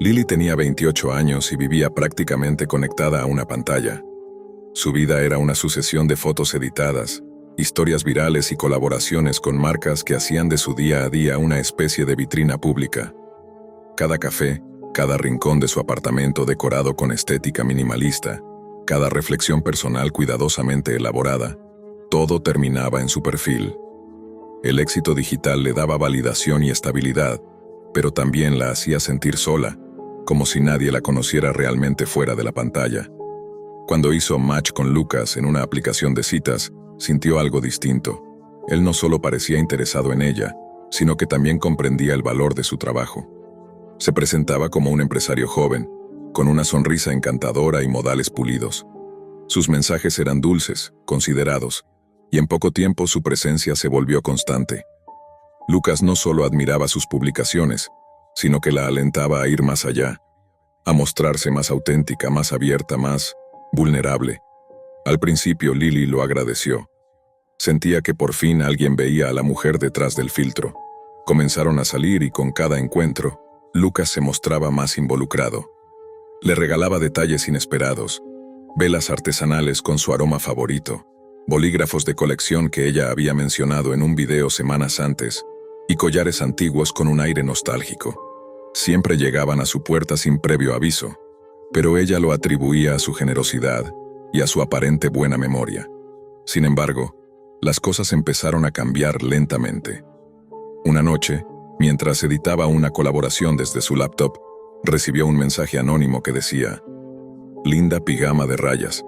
Lily tenía 28 años y vivía prácticamente conectada a una pantalla. Su vida era una sucesión de fotos editadas, historias virales y colaboraciones con marcas que hacían de su día a día una especie de vitrina pública. Cada café, cada rincón de su apartamento decorado con estética minimalista, cada reflexión personal cuidadosamente elaborada, todo terminaba en su perfil. El éxito digital le daba validación y estabilidad, pero también la hacía sentir sola, como si nadie la conociera realmente fuera de la pantalla. Cuando hizo match con Lucas en una aplicación de citas, sintió algo distinto. Él no solo parecía interesado en ella, sino que también comprendía el valor de su trabajo. Se presentaba como un empresario joven, con una sonrisa encantadora y modales pulidos. Sus mensajes eran dulces, considerados, y en poco tiempo su presencia se volvió constante. Lucas no solo admiraba sus publicaciones, sino que la alentaba a ir más allá, a mostrarse más auténtica, más abierta, más vulnerable. Al principio Lily lo agradeció. Sentía que por fin alguien veía a la mujer detrás del filtro. Comenzaron a salir y con cada encuentro, Lucas se mostraba más involucrado. Le regalaba detalles inesperados, velas artesanales con su aroma favorito, bolígrafos de colección que ella había mencionado en un video semanas antes, y collares antiguos con un aire nostálgico. Siempre llegaban a su puerta sin previo aviso, pero ella lo atribuía a su generosidad y a su aparente buena memoria. Sin embargo, las cosas empezaron a cambiar lentamente. Una noche, mientras editaba una colaboración desde su laptop, recibió un mensaje anónimo que decía: «Linda pijama de rayas.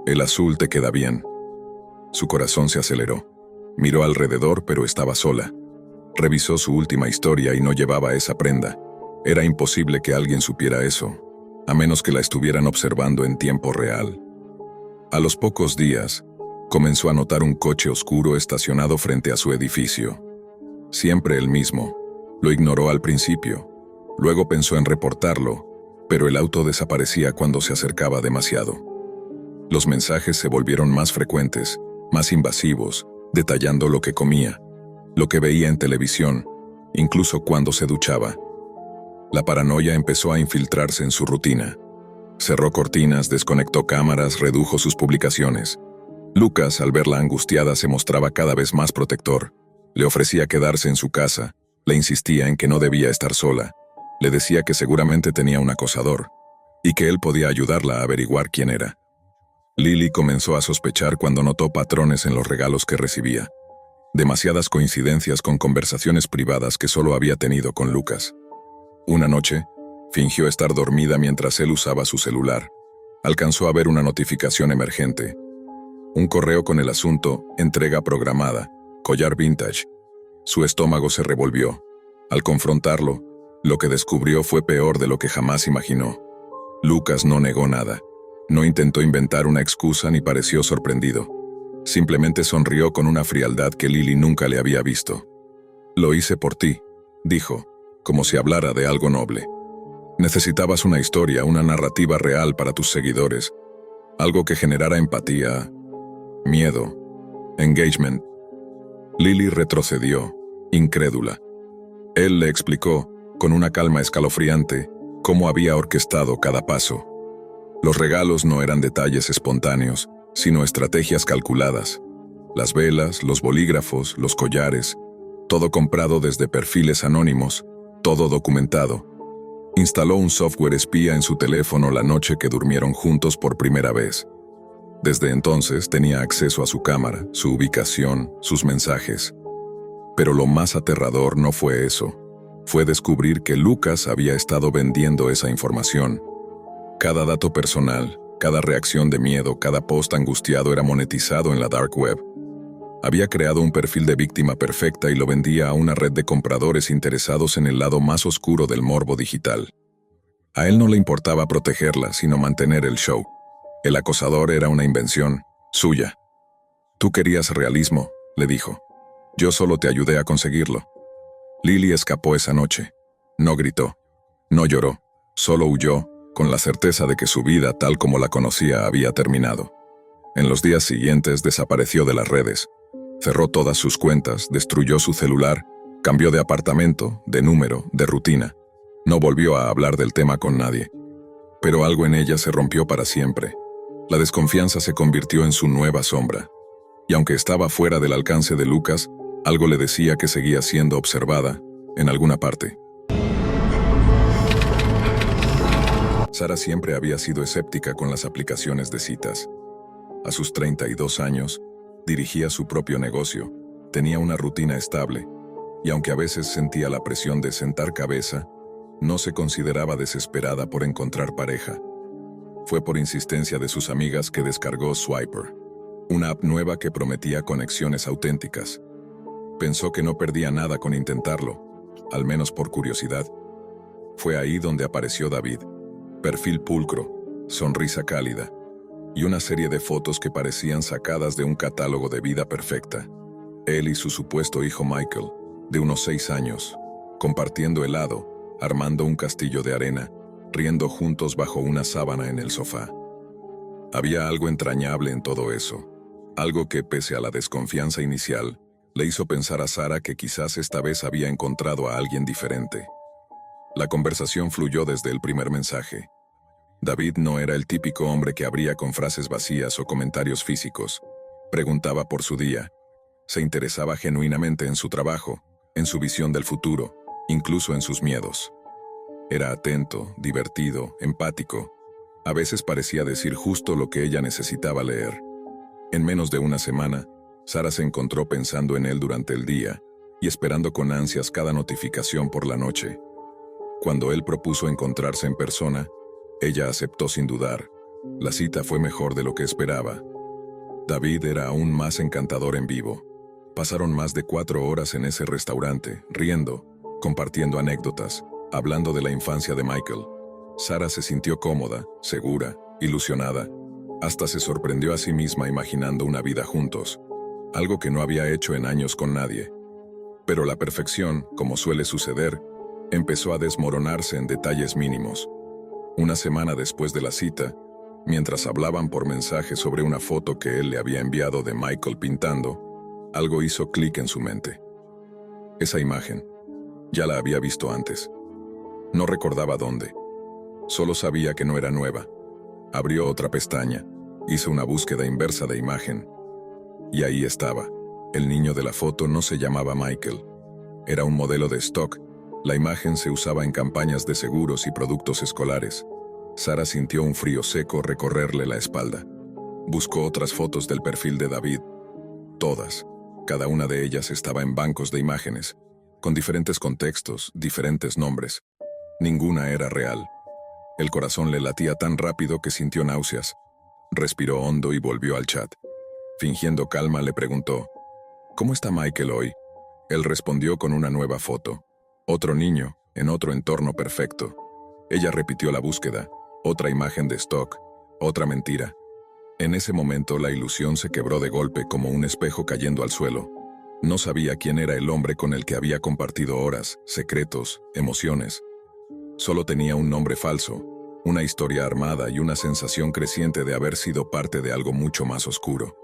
El azul te queda bien». Su corazón se aceleró. Miró alrededor, pero estaba sola. Revisó su última historia y no llevaba esa prenda. Era imposible que alguien supiera eso, a menos que la estuvieran observando en tiempo real. A los pocos días, comenzó a notar un coche oscuro estacionado frente a su edificio. Siempre el mismo. Lo ignoró al principio. Luego pensó en reportarlo, pero el auto desaparecía cuando se acercaba demasiado. Los mensajes se volvieron más frecuentes, más invasivos, detallando lo que comía, lo que veía en televisión, incluso cuando se duchaba. La paranoia empezó a infiltrarse en su rutina. Cerró cortinas, desconectó cámaras, redujo sus publicaciones. Lucas, al verla angustiada, se mostraba cada vez más protector. Le ofrecía quedarse en su casa, le insistía en que no debía estar sola, le decía que seguramente tenía un acosador, y que él podía ayudarla a averiguar quién era. Lily comenzó a sospechar cuando notó patrones en los regalos que recibía. Demasiadas coincidencias con conversaciones privadas que solo había tenido con Lucas. Una noche, fingió estar dormida mientras él usaba su celular. Alcanzó a ver una notificación emergente. Un correo con el asunto: entrega programada, collar vintage. Su estómago se revolvió. Al confrontarlo, lo que descubrió fue peor de lo que jamás imaginó. Lucas no negó nada. No intentó inventar una excusa ni pareció sorprendido. Simplemente sonrió con una frialdad que Lily nunca le había visto. «Lo hice por ti», dijo, como si hablara de algo noble. «Necesitabas una historia, una narrativa real para tus seguidores. Algo que generara empatía, miedo, engagement». Lily retrocedió, incrédula. Él le explicó, con una calma escalofriante, cómo había orquestado cada paso. Los regalos no eran detalles espontáneos, sino estrategias calculadas. Las velas, los bolígrafos, los collares, todo comprado desde perfiles anónimos, todo documentado. Instaló un software espía en su teléfono la noche que durmieron juntos por primera vez. Desde entonces tenía acceso a su cámara, su ubicación, sus mensajes. Pero lo más aterrador no fue eso. Fue descubrir que Lucas había estado vendiendo esa información. Cada dato personal, cada reacción de miedo, cada post angustiado era monetizado en la dark web. Había creado un perfil de víctima perfecta y lo vendía a una red de compradores interesados en el lado más oscuro del morbo digital. A él no le importaba protegerla, sino mantener el show. El acosador era una invención suya. «Tú querías realismo», le dijo. «Yo solo te ayudé a conseguirlo». Lily escapó esa noche. No gritó, no lloró, solo huyó, con la certeza de que su vida tal como la conocía había terminado. En los días siguientes desapareció de las redes. Cerró todas sus cuentas, destruyó su celular, cambió de apartamento, de número, de rutina. No volvió a hablar del tema con nadie. Pero algo en ella se rompió para siempre. La desconfianza se convirtió en su nueva sombra. Y aunque estaba fuera del alcance de Lucas, algo le decía que seguía siendo observada, en alguna parte. Sara siempre había sido escéptica con las aplicaciones de citas. A sus 32 años, dirigía su propio negocio, tenía una rutina estable, y aunque a veces sentía la presión de sentar cabeza, no se consideraba desesperada por encontrar pareja. Fue por insistencia de sus amigas que descargó Swiper, una app nueva que prometía conexiones auténticas. Pensó que no perdía nada con intentarlo, al menos por curiosidad. Fue ahí donde apareció David, perfil pulcro, sonrisa cálida, y una serie de fotos que parecían sacadas de un catálogo de vida perfecta. Él y su supuesto hijo Michael, de unos 6 años, compartiendo helado, armando un castillo de arena, riendo juntos bajo una sábana en el sofá. Había algo entrañable en todo eso, algo que, pese a la desconfianza inicial, le hizo pensar a Sara que quizás esta vez había encontrado a alguien diferente. La conversación fluyó desde el primer mensaje. David no era el típico hombre que abría con frases vacías o comentarios físicos. Preguntaba por su día. Se interesaba genuinamente en su trabajo, en su visión del futuro, incluso en sus miedos. Era atento, divertido, empático. A veces parecía decir justo lo que ella necesitaba leer. En menos de una semana, Sara se encontró pensando en él durante el día y esperando con ansias cada notificación por la noche. Cuando él propuso encontrarse en persona, ella aceptó sin dudar. La cita fue mejor de lo que esperaba. David era aún más encantador en vivo. Pasaron más de 4 horas en ese restaurante, riendo, compartiendo anécdotas, hablando de la infancia de Michael. Sara se sintió cómoda, segura, ilusionada. Hasta se sorprendió a sí misma imaginando una vida juntos, algo que no había hecho en años con nadie. Pero la perfección, como suele suceder, empezó a desmoronarse en detalles mínimos. Una semana después de la cita, mientras hablaban por mensaje sobre una foto que él le había enviado de Michael pintando, algo hizo clic en su mente. Esa imagen, ya la había visto antes. No recordaba dónde. Solo sabía que no era nueva. Abrió otra pestaña, hizo una búsqueda inversa de imagen. Y ahí estaba. El niño de la foto no se llamaba Michael. Era un modelo de stock. La imagen se usaba en campañas de seguros y productos escolares. Sara sintió un frío seco recorrerle la espalda. Buscó otras fotos del perfil de David. Todas. Cada una de ellas estaba en bancos de imágenes, con diferentes contextos, diferentes nombres. Ninguna era real. El corazón le latía tan rápido que sintió náuseas. Respiró hondo y volvió al chat. Fingiendo calma, le preguntó, ¿cómo está Michael hoy? Él respondió con una nueva foto. Otro niño, en otro entorno perfecto. Ella repitió la búsqueda. Otra imagen de stock. Otra mentira. En ese momento la ilusión se quebró de golpe como un espejo cayendo al suelo. No sabía quién era el hombre con el que había compartido horas, secretos, emociones. Solo tenía un nombre falso, una historia armada y una sensación creciente de haber sido parte de algo mucho más oscuro.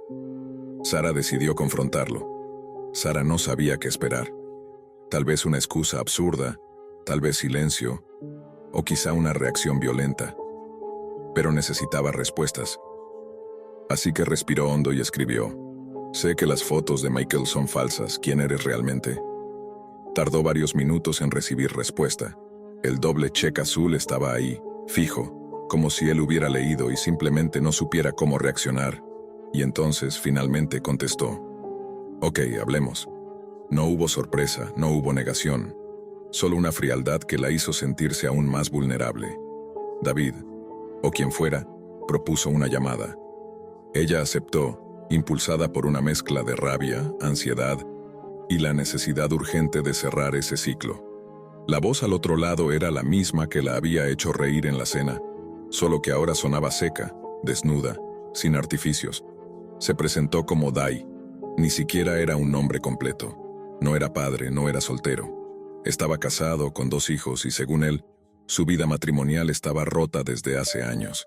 Sara decidió confrontarlo. Sara no sabía qué esperar. Tal vez una excusa absurda, tal vez silencio, o quizá una reacción violenta. Pero necesitaba respuestas. Así que respiró hondo y escribió, sé que las fotos de Michael son falsas, ¿quién eres realmente? Tardó varios minutos en recibir respuesta. El doble check azul estaba ahí, fijo, como si él hubiera leído y simplemente no supiera cómo reaccionar. Y entonces finalmente contestó. Ok, hablemos. No hubo sorpresa, no hubo negación, solo una frialdad que la hizo sentirse aún más vulnerable. David, o quien fuera, propuso una llamada. Ella aceptó, impulsada por una mezcla de rabia, ansiedad y la necesidad urgente de cerrar ese ciclo. La voz al otro lado era la misma que la había hecho reír en la cena, solo que ahora sonaba seca, desnuda, sin artificios. Se presentó como Dai. Ni siquiera era un nombre completo. No era padre, no era soltero. Estaba casado con 2 hijos y, según él, su vida matrimonial estaba rota desde hace años.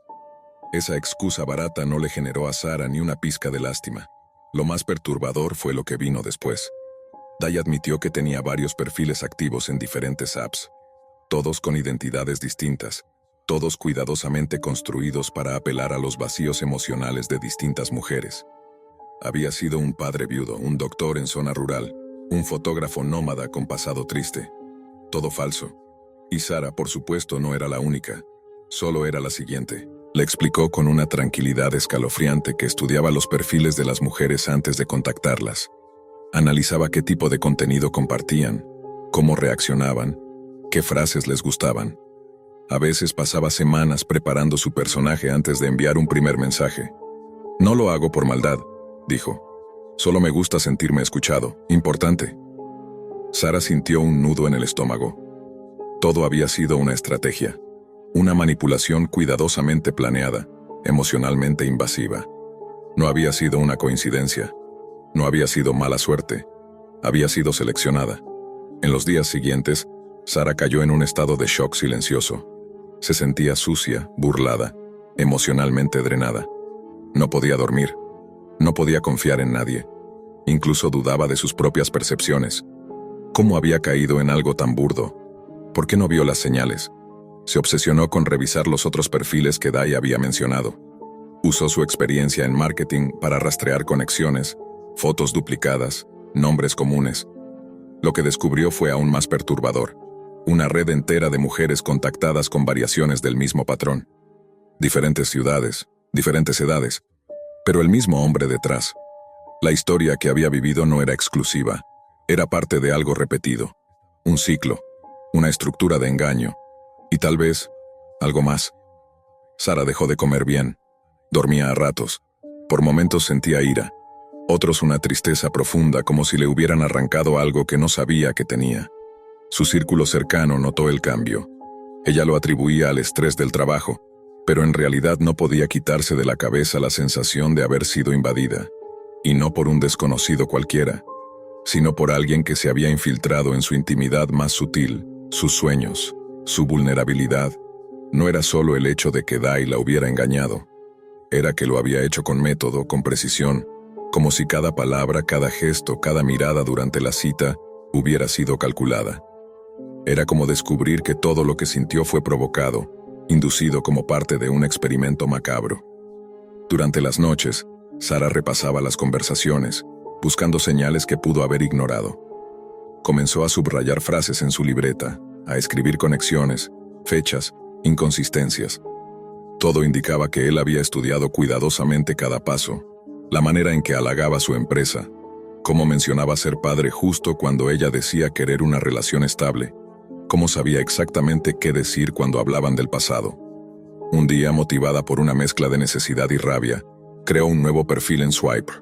Esa excusa barata no le generó a Sara ni una pizca de lástima. Lo más perturbador fue lo que vino después. Dai admitió que tenía varios perfiles activos en diferentes apps. todos con identidades distintas, todos cuidadosamente construidos para apelar a los vacíos emocionales de distintas mujeres. Había sido un padre viudo, un doctor en zona rural, un fotógrafo nómada con pasado triste. Todo falso. Y Sara, por supuesto, no era la única. Solo era la siguiente. Le explicó con una tranquilidad escalofriante que estudiaba los perfiles de las mujeres antes de contactarlas. Analizaba qué tipo de contenido compartían, cómo reaccionaban, qué frases les gustaban. A veces pasaba semanas preparando su personaje antes de enviar un primer mensaje. No lo hago por maldad, dijo. Solo me gusta sentirme escuchado. Importante. Sara sintió un nudo en el estómago. Todo había sido una estrategia. Una manipulación cuidadosamente planeada, emocionalmente invasiva. No había sido una coincidencia. No había sido mala suerte. Había sido seleccionada. En los días siguientes, Sara cayó en un estado de shock silencioso. Se sentía sucia, burlada, emocionalmente drenada. No podía dormir. No podía confiar en nadie. Incluso dudaba de sus propias percepciones. ¿Cómo había caído en algo tan burdo? ¿Por qué no vio las señales? Se obsesionó con revisar los otros perfiles que Dai había mencionado. Usó su experiencia en marketing para rastrear conexiones, fotos duplicadas, nombres comunes. Lo que descubrió fue aún más perturbador. Una red entera de mujeres contactadas con variaciones del mismo patrón. Diferentes ciudades, diferentes edades, pero el mismo hombre detrás. La historia que había vivido no era exclusiva, era parte de algo repetido. Un ciclo, una estructura de engaño, y tal vez, algo más. Sara dejó de comer bien, dormía a ratos, por momentos sentía ira, otros una tristeza profunda como si le hubieran arrancado algo que no sabía que tenía. Su círculo cercano notó el cambio. Ella lo atribuía al estrés del trabajo, pero en realidad no podía quitarse de la cabeza la sensación de haber sido invadida, y no por un desconocido cualquiera, sino por alguien que se había infiltrado en su intimidad más sutil, sus sueños, su vulnerabilidad. No era solo el hecho de que Dai la hubiera engañado, era que lo había hecho con método, con precisión, como si cada palabra, cada gesto, cada mirada durante la cita hubiera sido calculada. Era como descubrir que todo lo que sintió fue provocado, inducido como parte de un experimento macabro. Durante las noches, Sara repasaba las conversaciones, buscando señales que pudo haber ignorado. Comenzó a subrayar frases en su libreta, a escribir conexiones, fechas, inconsistencias. Todo indicaba que él había estudiado cuidadosamente cada paso, la manera en que halagaba su empresa, cómo mencionaba ser padre justo cuando ella decía querer una relación estable, cómo sabía exactamente qué decir cuando hablaban del pasado. Un día, motivada por una mezcla de necesidad y rabia, creó un nuevo perfil en Swipe.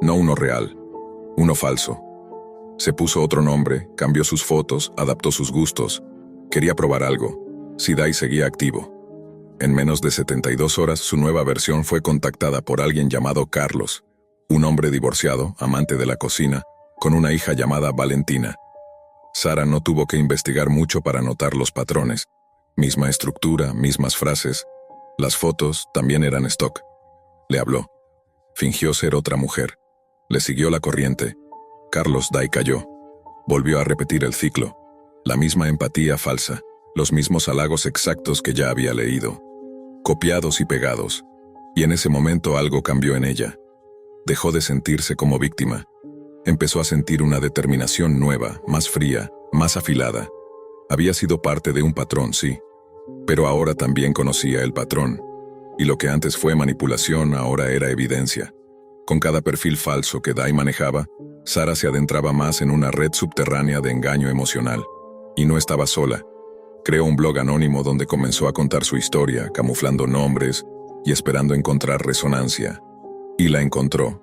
No uno real, uno falso. Se puso otro nombre, cambió sus fotos, adaptó sus gustos. Quería probar algo. Si Dai seguía activo. En menos de 72 horas, su nueva versión fue contactada por alguien llamado Carlos, un hombre divorciado, amante de la cocina, con una hija llamada Valentina. Sara no tuvo que investigar mucho para notar los patrones. Misma estructura, mismas frases. Las fotos también eran stock. Le habló. Fingió ser otra mujer. Le siguió la corriente. Carlos Dai cayó. Volvió a repetir el ciclo. La misma empatía falsa. Los mismos halagos exactos que ya había leído. Copiados y pegados. Y en ese momento algo cambió en ella. Dejó de sentirse como víctima. Empezó a sentir una determinación nueva, más fría, más afilada. Había sido parte de un patrón, sí. Pero ahora también conocía el patrón. Y lo que antes fue manipulación ahora era evidencia. Con cada perfil falso que Dai manejaba, Sara se adentraba más en una red subterránea de engaño emocional. Y no estaba sola. Creó un blog anónimo donde comenzó a contar su historia, camuflando nombres y esperando encontrar resonancia. Y la encontró.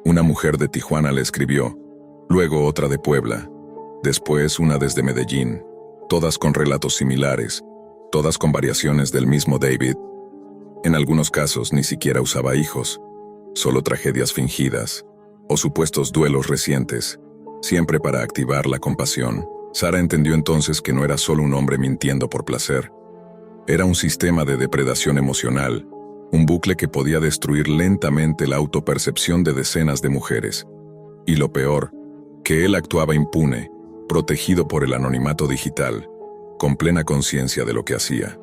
Una mujer de Tijuana le escribió, luego otra de Puebla, después una desde Medellín, todas con relatos similares, todas con variaciones del mismo David. En algunos casos ni siquiera usaba hijos, solo tragedias fingidas o supuestos duelos recientes, siempre para activar la compasión. Sara entendió entonces que no era solo un hombre mintiendo por placer. Era un sistema de depredación emocional, un bucle que podía destruir lentamente la autopercepción de decenas de mujeres. Y lo peor, que él actuaba impune, protegido por el anonimato digital, con plena conciencia de lo que hacía.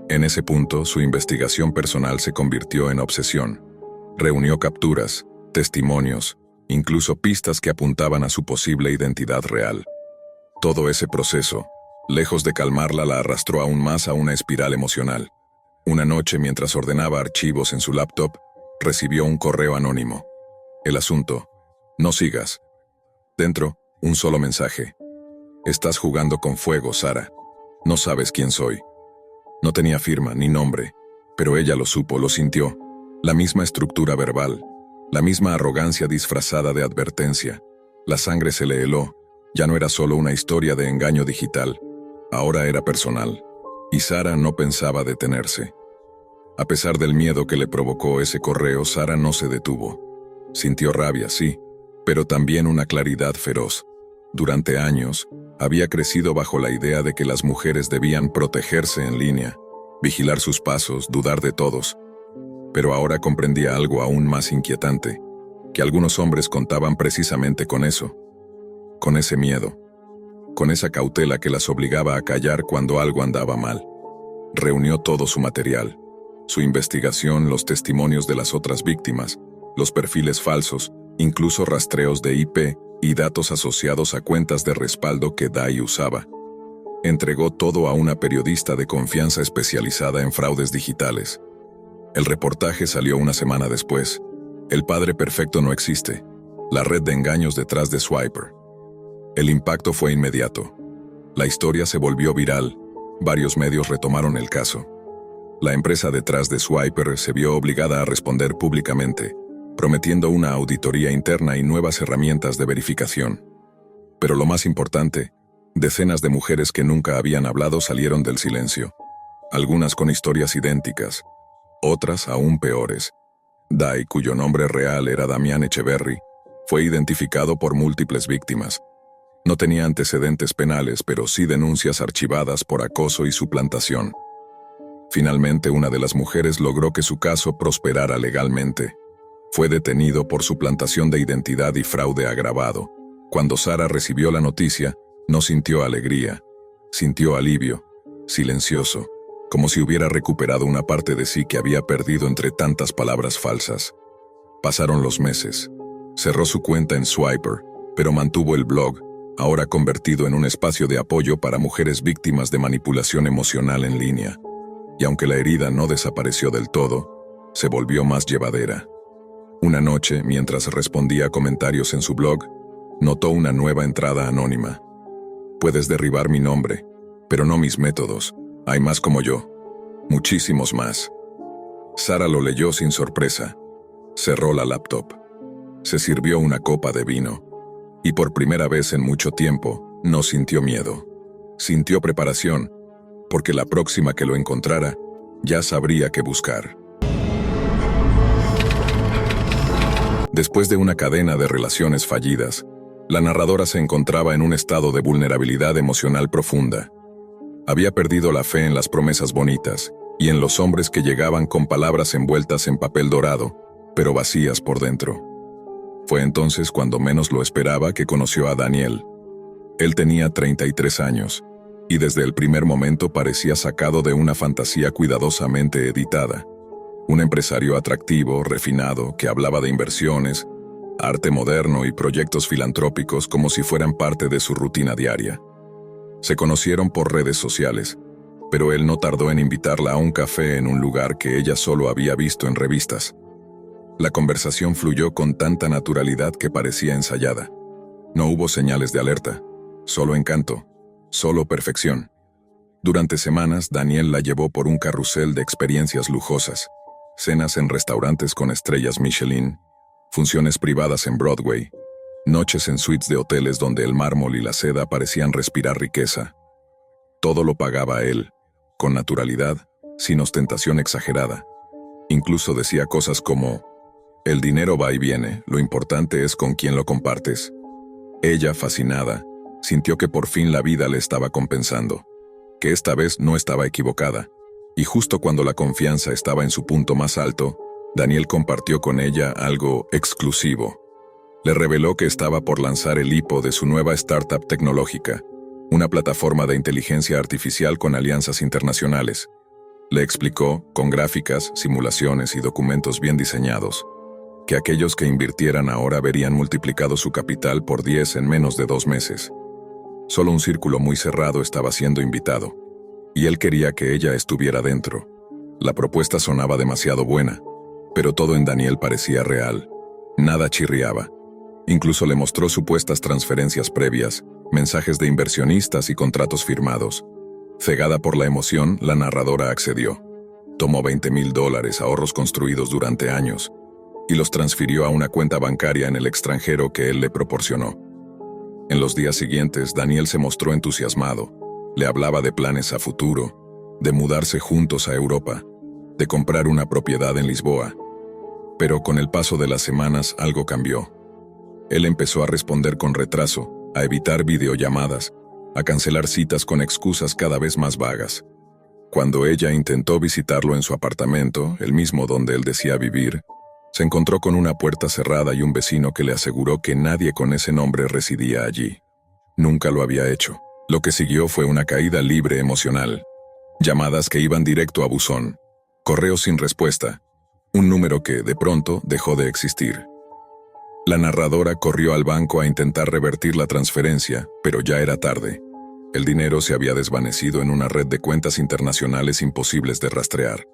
En ese punto, su investigación personal se convirtió en obsesión. Reunió capturas, testimonios, incluso pistas que apuntaban a su posible identidad real. Todo ese proceso, lejos de calmarla, la arrastró aún más a una espiral emocional. Una noche, mientras ordenaba archivos en su laptop, recibió un correo anónimo. El asunto: no sigas. Dentro, un solo mensaje. Estás jugando con fuego, Sara. No sabes quién soy. No tenía firma ni nombre, pero ella lo supo, lo sintió. La misma estructura verbal, la misma arrogancia disfrazada de advertencia. La sangre se le heló. Ya no era solo una historia de engaño digital, ahora era personal. Y Sara no pensaba detenerse. A pesar del miedo que le provocó ese correo, Sara no se detuvo. Sintió rabia, sí, pero también una claridad feroz. Durante años, había crecido bajo la idea de que las mujeres debían protegerse en línea, vigilar sus pasos, dudar de todos. Pero ahora comprendía algo aún más inquietante, que algunos hombres contaban precisamente con eso, con ese miedo, con esa cautela que las obligaba a callar cuando algo andaba mal. Reunió todo su material, su investigación, los testimonios de las otras víctimas, los perfiles falsos, incluso rastreos de IP y datos asociados a cuentas de respaldo que Dai usaba. Entregó todo a una periodista de confianza especializada en fraudes digitales. El reportaje salió una semana después. El padre perfecto no existe. La red de engaños detrás de Swiper. El impacto fue inmediato. La historia se volvió viral. Varios medios retomaron el caso. La empresa detrás de Swiper se vio obligada a responder públicamente, prometiendo una auditoría interna y nuevas herramientas de verificación. Pero lo más importante, decenas de mujeres que nunca habían hablado salieron del silencio. Algunas con historias idénticas, otras aún peores. Dai, cuyo nombre real era Damián Echeverry, fue identificado por múltiples víctimas. No tenía antecedentes penales, pero sí denuncias archivadas por acoso y suplantación. Finalmente, una de las mujeres logró que su caso prosperara legalmente. Fue detenido por suplantación de identidad y fraude agravado. Cuando Sara recibió la noticia, no sintió alegría, sintió alivio, silencioso, como si hubiera recuperado una parte de sí que había perdido entre tantas palabras falsas. Pasaron los meses. Cerró su cuenta en Swiper, pero mantuvo el blog, ahora convertido en un espacio de apoyo para mujeres víctimas de manipulación emocional en línea. Y aunque la herida no desapareció del todo, se volvió más llevadera. Una noche, mientras respondía a comentarios en su blog, notó una nueva entrada anónima. Puedes derribar mi nombre, pero no mis métodos. Hay más como yo. Muchísimos más. Sara lo leyó sin sorpresa. Cerró la laptop. Se sirvió una copa de vino. Y por primera vez en mucho tiempo, no sintió miedo. Sintió preparación, porque la próxima que lo encontrara, ya sabría qué buscar. Después de una cadena de relaciones fallidas, la narradora se encontraba en un estado de vulnerabilidad emocional profunda. Había perdido la fe en las promesas bonitas y en los hombres que llegaban con palabras envueltas en papel dorado, pero vacías por dentro. Fue entonces cuando menos lo esperaba que conoció a Daniel. Él tenía 33 años, y desde el primer momento parecía sacado de una fantasía cuidadosamente editada. Un empresario atractivo, refinado, que hablaba de inversiones, arte moderno y proyectos filantrópicos como si fueran parte de su rutina diaria. Se conocieron por redes sociales, pero él no tardó en invitarla a un café en un lugar que ella solo había visto en revistas. La conversación fluyó con tanta naturalidad que parecía ensayada. No hubo señales de alerta, solo encanto, solo perfección. Durante semanas, Daniel la llevó por un carrusel de experiencias lujosas, cenas en restaurantes con estrellas Michelin, funciones privadas en Broadway, noches en suites de hoteles donde el mármol y la seda parecían respirar riqueza. Todo lo pagaba él, con naturalidad, sin ostentación exagerada. Incluso decía cosas como: el dinero va y viene, lo importante es con quién lo compartes. Ella, fascinada, sintió que por fin la vida le estaba compensando, que esta vez no estaba equivocada, y justo cuando la confianza estaba en su punto más alto, Daniel compartió con ella algo exclusivo. Le reveló que estaba por lanzar el IPO de su nueva startup tecnológica, una plataforma de inteligencia artificial con alianzas internacionales. Le explicó, con gráficas, simulaciones y documentos bien diseñados, que aquellos que invirtieran ahora verían multiplicado su capital por 10 en menos de 2 meses. Solo un círculo muy cerrado estaba siendo invitado, y él quería que ella estuviera dentro. La propuesta sonaba demasiado buena, pero todo en Daniel parecía real. Nada chirriaba. Incluso le mostró supuestas transferencias previas, mensajes de inversionistas y contratos firmados. Cegada por la emoción, la narradora accedió. Tomó $20,000, ahorros construidos durante años, y los transfirió a una cuenta bancaria en el extranjero que él le proporcionó. En los días siguientes, Daniel se mostró entusiasmado. Le hablaba de planes a futuro, de mudarse juntos a Europa, de comprar una propiedad en Lisboa. Pero con el paso de las semanas algo cambió. Él empezó a responder con retraso, a evitar videollamadas, a cancelar citas con excusas cada vez más vagas. Cuando ella intentó visitarlo en su apartamento, el mismo donde él decía vivir, se encontró con una puerta cerrada y un vecino que le aseguró que nadie con ese nombre residía allí. Nunca lo había hecho. Lo que siguió fue una caída libre emocional. Llamadas que iban directo a buzón. Correos sin respuesta. Un número que, de pronto, dejó de existir. La narradora corrió al banco a intentar revertir la transferencia, pero ya era tarde. El dinero se había desvanecido en una red de cuentas internacionales imposibles de rastrear.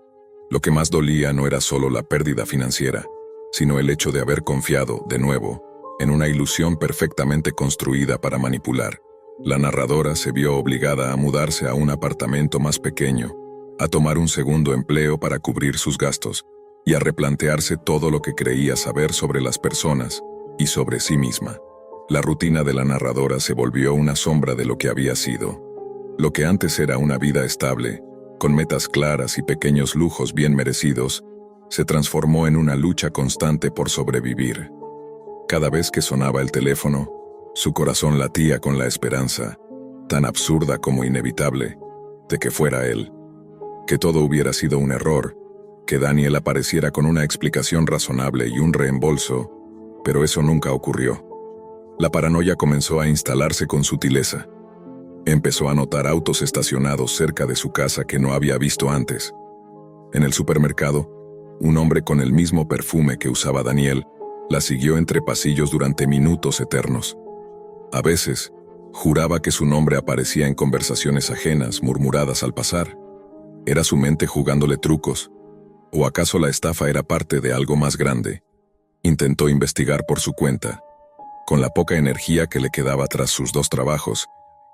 Lo que más dolía no era solo la pérdida financiera, sino el hecho de haber confiado, de nuevo, en una ilusión perfectamente construida para manipular. La narradora se vio obligada a mudarse a un apartamento más pequeño, a tomar un segundo empleo para cubrir sus gastos, y a replantearse todo lo que creía saber sobre las personas y sobre sí misma. La rutina de la narradora se volvió una sombra de lo que había sido. Lo que antes era una vida estable, con metas claras y pequeños lujos bien merecidos, se transformó en una lucha constante por sobrevivir. Cada vez que sonaba el teléfono, su corazón latía con la esperanza, tan absurda como inevitable, de que fuera él. Que todo hubiera sido un error, que Daniel apareciera con una explicación razonable y un reembolso, pero eso nunca ocurrió. La paranoia comenzó a instalarse con sutileza. Empezó a notar autos estacionados cerca de su casa que no había visto antes. En el supermercado, un hombre con el mismo perfume que usaba Daniel la siguió entre pasillos durante minutos eternos. A veces, juraba que su nombre aparecía en conversaciones ajenas, murmuradas al pasar. ¿Era su mente jugándole trucos? ¿O acaso la estafa era parte de algo más grande? Intentó investigar por su cuenta. Con la poca energía que le quedaba tras sus 2 trabajos,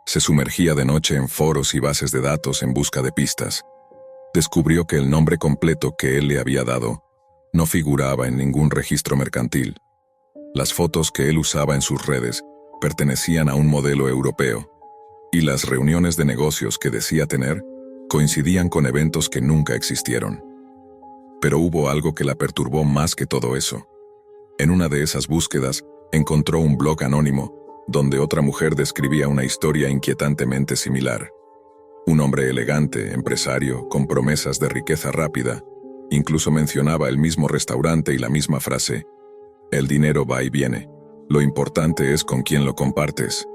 se sumergía de noche en foros y bases de datos en busca de pistas. Descubrió que el nombre completo que él le había dado no figuraba en ningún registro mercantil. Las fotos que él usaba en sus redes pertenecían a un modelo europeo, y las reuniones de negocios que decía tener coincidían con eventos que nunca existieron. Pero hubo algo que la perturbó más que todo eso. En una de esas búsquedas, encontró un blog anónimo, donde otra mujer describía una historia inquietantemente similar. Un hombre elegante, empresario, con promesas de riqueza rápida, incluso mencionaba el mismo restaurante y la misma frase: el dinero va y viene, lo importante es con quién lo compartes.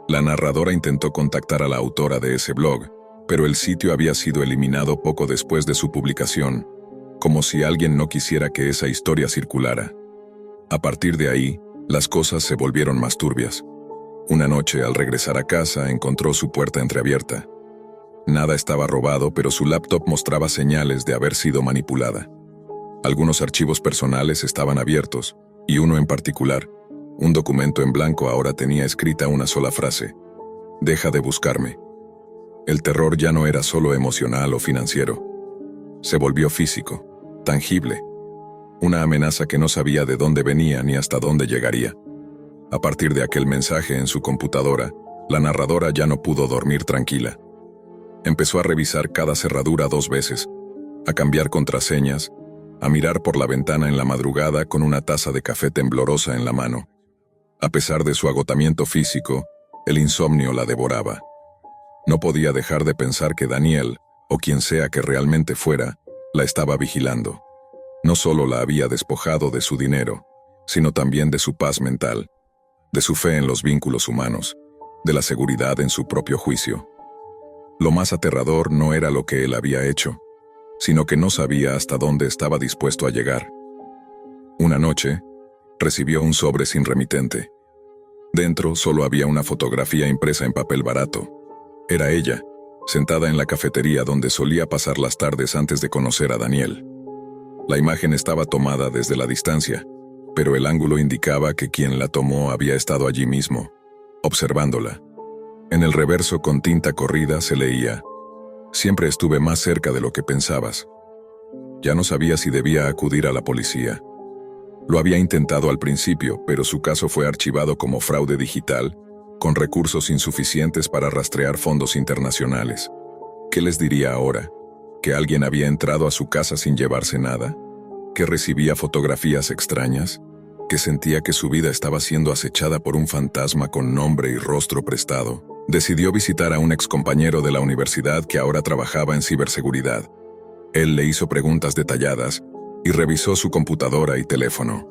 La narradora intentó contactar a la autora de ese blog, pero el sitio había sido eliminado poco después de su publicación, como si alguien no quisiera que esa historia circulara. A partir de ahí, las cosas se volvieron más turbias. Una noche, al regresar a casa, encontró su puerta entreabierta. Nada estaba robado, pero su laptop mostraba señales de haber sido manipulada. Algunos archivos personales estaban abiertos, y uno en particular, un documento en blanco, ahora tenía escrita una sola frase: deja de buscarme. El terror ya no era solo emocional o financiero. Se volvió físico, tangible. Una amenaza que no sabía de dónde venía ni hasta dónde llegaría. A partir de aquel mensaje en su computadora, la narradora ya no pudo dormir tranquila. Empezó a revisar cada cerradura 2 veces, a cambiar contraseñas, a mirar por la ventana en la madrugada con una taza de café temblorosa en la mano. A pesar de su agotamiento físico, el insomnio la devoraba. No podía dejar de pensar que Daniel, o quien sea que realmente fuera, la estaba vigilando. No solo la había despojado de su dinero, sino también de su paz mental, de su fe en los vínculos humanos. de la seguridad en su propio juicio. Lo más aterrador no era lo que él había hecho, sino que no sabía hasta dónde estaba dispuesto a llegar. Una noche, recibió un sobre sin remitente. Dentro solo había una fotografía impresa en papel barato. Era ella, sentada en la cafetería donde solía pasar las tardes antes de conocer a Daniel. La imagen estaba tomada desde la distancia, pero el ángulo indicaba que quien la tomó había estado allí mismo, observándola. En el reverso con tinta corrida se leía: «Siempre estuve más cerca de lo que pensabas». Ya no sabía si debía acudir a la policía. Lo había intentado al principio, pero su caso fue archivado como fraude digital, con recursos insuficientes para rastrear fondos internacionales. ¿Qué les diría ahora? ¿Que alguien había entrado a su casa sin llevarse nada? ¿Que recibía fotografías extrañas? ¿Que sentía que su vida estaba siendo acechada por un fantasma con nombre y rostro prestado? Decidió visitar a un excompañero de la universidad que ahora trabajaba en ciberseguridad. Él le hizo preguntas detalladas y revisó su computadora y teléfono.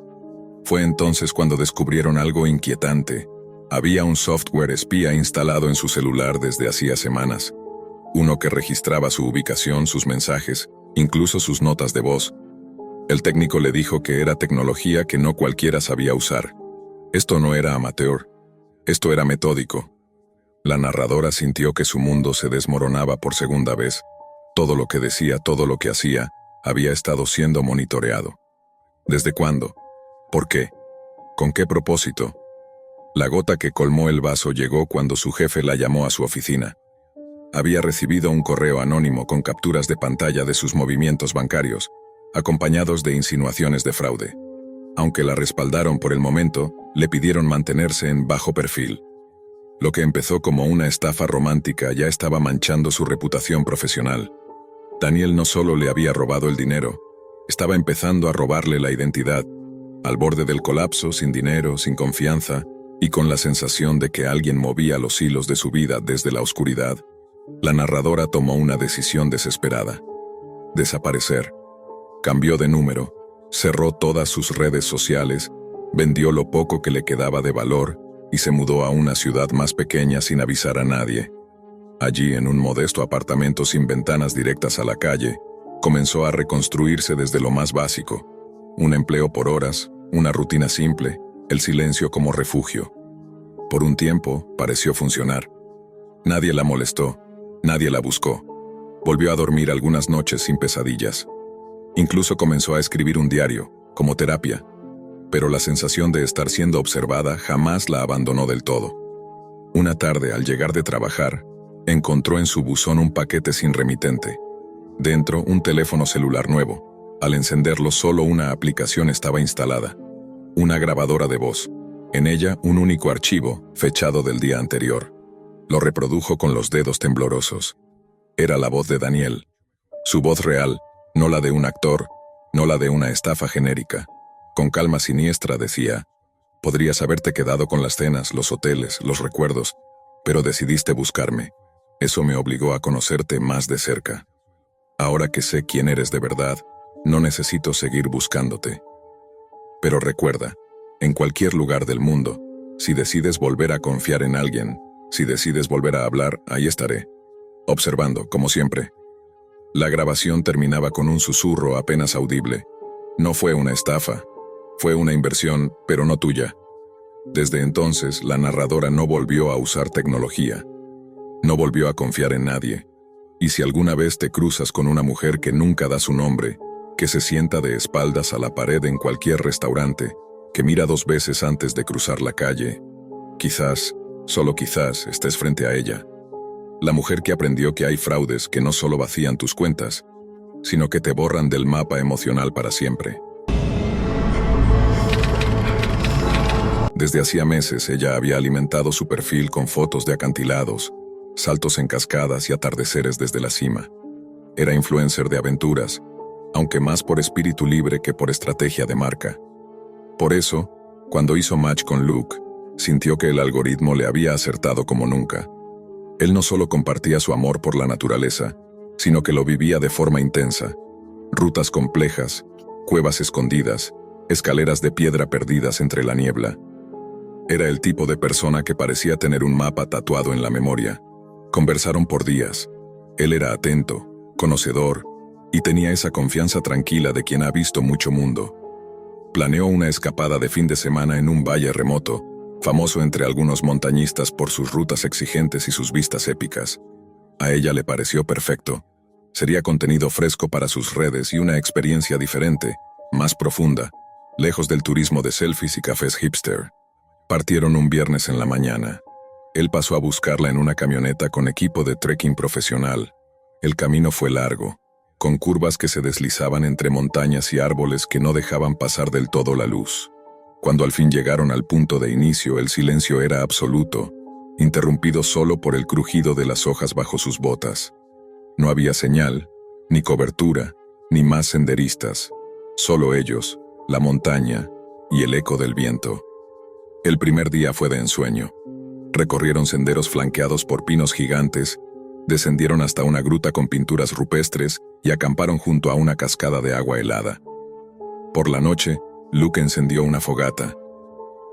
Fue entonces cuando descubrieron algo inquietante. Había un software espía instalado en su celular desde hacía semanas. Uno que registraba su ubicación, sus mensajes, incluso sus notas de voz. El técnico le dijo que era tecnología que no cualquiera sabía usar. Esto no era amateur, esto era metódico. La narradora sintió que su mundo se desmoronaba por segunda vez. Todo lo que decía, todo lo que hacía, había estado siendo monitoreado. ¿Desde cuándo? ¿Por qué? ¿Con qué propósito? La gota que colmó el vaso llegó cuando su jefe la llamó a su oficina. Había recibido un correo anónimo con capturas de pantalla de sus movimientos bancarios, acompañados de insinuaciones de fraude. Aunque la respaldaron por el momento, le pidieron mantenerse en bajo perfil. Lo que empezó como una estafa romántica ya estaba manchando su reputación profesional. Daniel no solo le había robado el dinero, estaba empezando a robarle la identidad, al borde del colapso, sin dinero, sin confianza, y con la sensación de que alguien movía los hilos de su vida desde la oscuridad. La narradora tomó una decisión desesperada: desaparecer. Cambió de número, cerró todas sus redes sociales, vendió lo poco que le quedaba de valor y se mudó a una ciudad más pequeña sin avisar a nadie. Allí, en un modesto apartamento sin ventanas directas a la calle, comenzó a reconstruirse desde lo más básico: un empleo por horas, una rutina simple, el silencio como refugio. Por un tiempo, pareció funcionar. Nadie la molestó, nadie la buscó. Volvió a dormir algunas noches sin pesadillas. Incluso comenzó a escribir un diario, como terapia. Pero la sensación de estar siendo observada jamás la abandonó del todo. Una tarde, al llegar de trabajar, encontró en su buzón un paquete sin remitente. Dentro, un teléfono celular nuevo. Al encenderlo, solo una aplicación estaba instalada: una grabadora de voz. En ella, un único archivo, fechado del día anterior. Lo reprodujo con los dedos temblorosos. Era la voz de Daniel. Su voz real, no la de un actor, no la de una estafa genérica. Con calma siniestra decía: «Podrías haberte quedado con las cenas, los hoteles, los recuerdos, pero decidiste buscarme. Eso me obligó a conocerte más de cerca. Ahora que sé quién eres de verdad, no necesito seguir buscándote. Pero recuerda, en cualquier lugar del mundo, si decides volver a confiar en alguien, si decides volver a hablar, ahí estaré, observando, como siempre». La grabación terminaba con un susurro apenas audible. No fue una estafa, fue una inversión, pero no tuya. Desde entonces, la narradora no volvió a usar tecnología. No volvió a confiar en nadie. Y si alguna vez te cruzas con una mujer que nunca da su nombre, que se sienta de espaldas a la pared en cualquier restaurante, que mira 2 veces antes de cruzar la calle, quizás, solo quizás, estés frente a ella. La mujer que aprendió que hay fraudes que no solo vacían tus cuentas, sino que te borran del mapa emocional para siempre. Desde hacía meses ella había alimentado su perfil con fotos de acantilados, saltos en cascadas y atardeceres desde la cima. Era influencer de aventuras, aunque más por espíritu libre que por estrategia de marca. Por eso, cuando hizo match con Luke, sintió que el algoritmo le había acertado como nunca. Él no solo compartía su amor por la naturaleza, sino que lo vivía de forma intensa. Rutas complejas, cuevas escondidas, escaleras de piedra perdidas entre la niebla. Era el tipo de persona que parecía tener un mapa tatuado en la memoria. Conversaron por días. Él era atento, conocedor, y tenía esa confianza tranquila de quien ha visto mucho mundo. Planeó una escapada de fin de semana en un valle remoto, famoso entre algunos montañistas por sus rutas exigentes y sus vistas épicas. A ella le pareció perfecto. Sería contenido fresco para sus redes y una experiencia diferente, más profunda, lejos del turismo de selfies y cafés hipster. Partieron un viernes en la mañana. Él pasó a buscarla en una camioneta con equipo de trekking profesional. El camino fue largo, con curvas que se deslizaban entre montañas y árboles que no dejaban pasar del todo la luz. Cuando al fin llegaron al punto de inicio, el silencio era absoluto, interrumpido solo por el crujido de las hojas bajo sus botas. No había señal, ni cobertura, ni más senderistas. Solo ellos, la montaña y el eco del viento. El primer día fue de ensueño. Recorrieron senderos flanqueados por pinos gigantes, descendieron hasta una gruta con pinturas rupestres y acamparon junto a una cascada de agua helada. Por la noche, Luke encendió una fogata.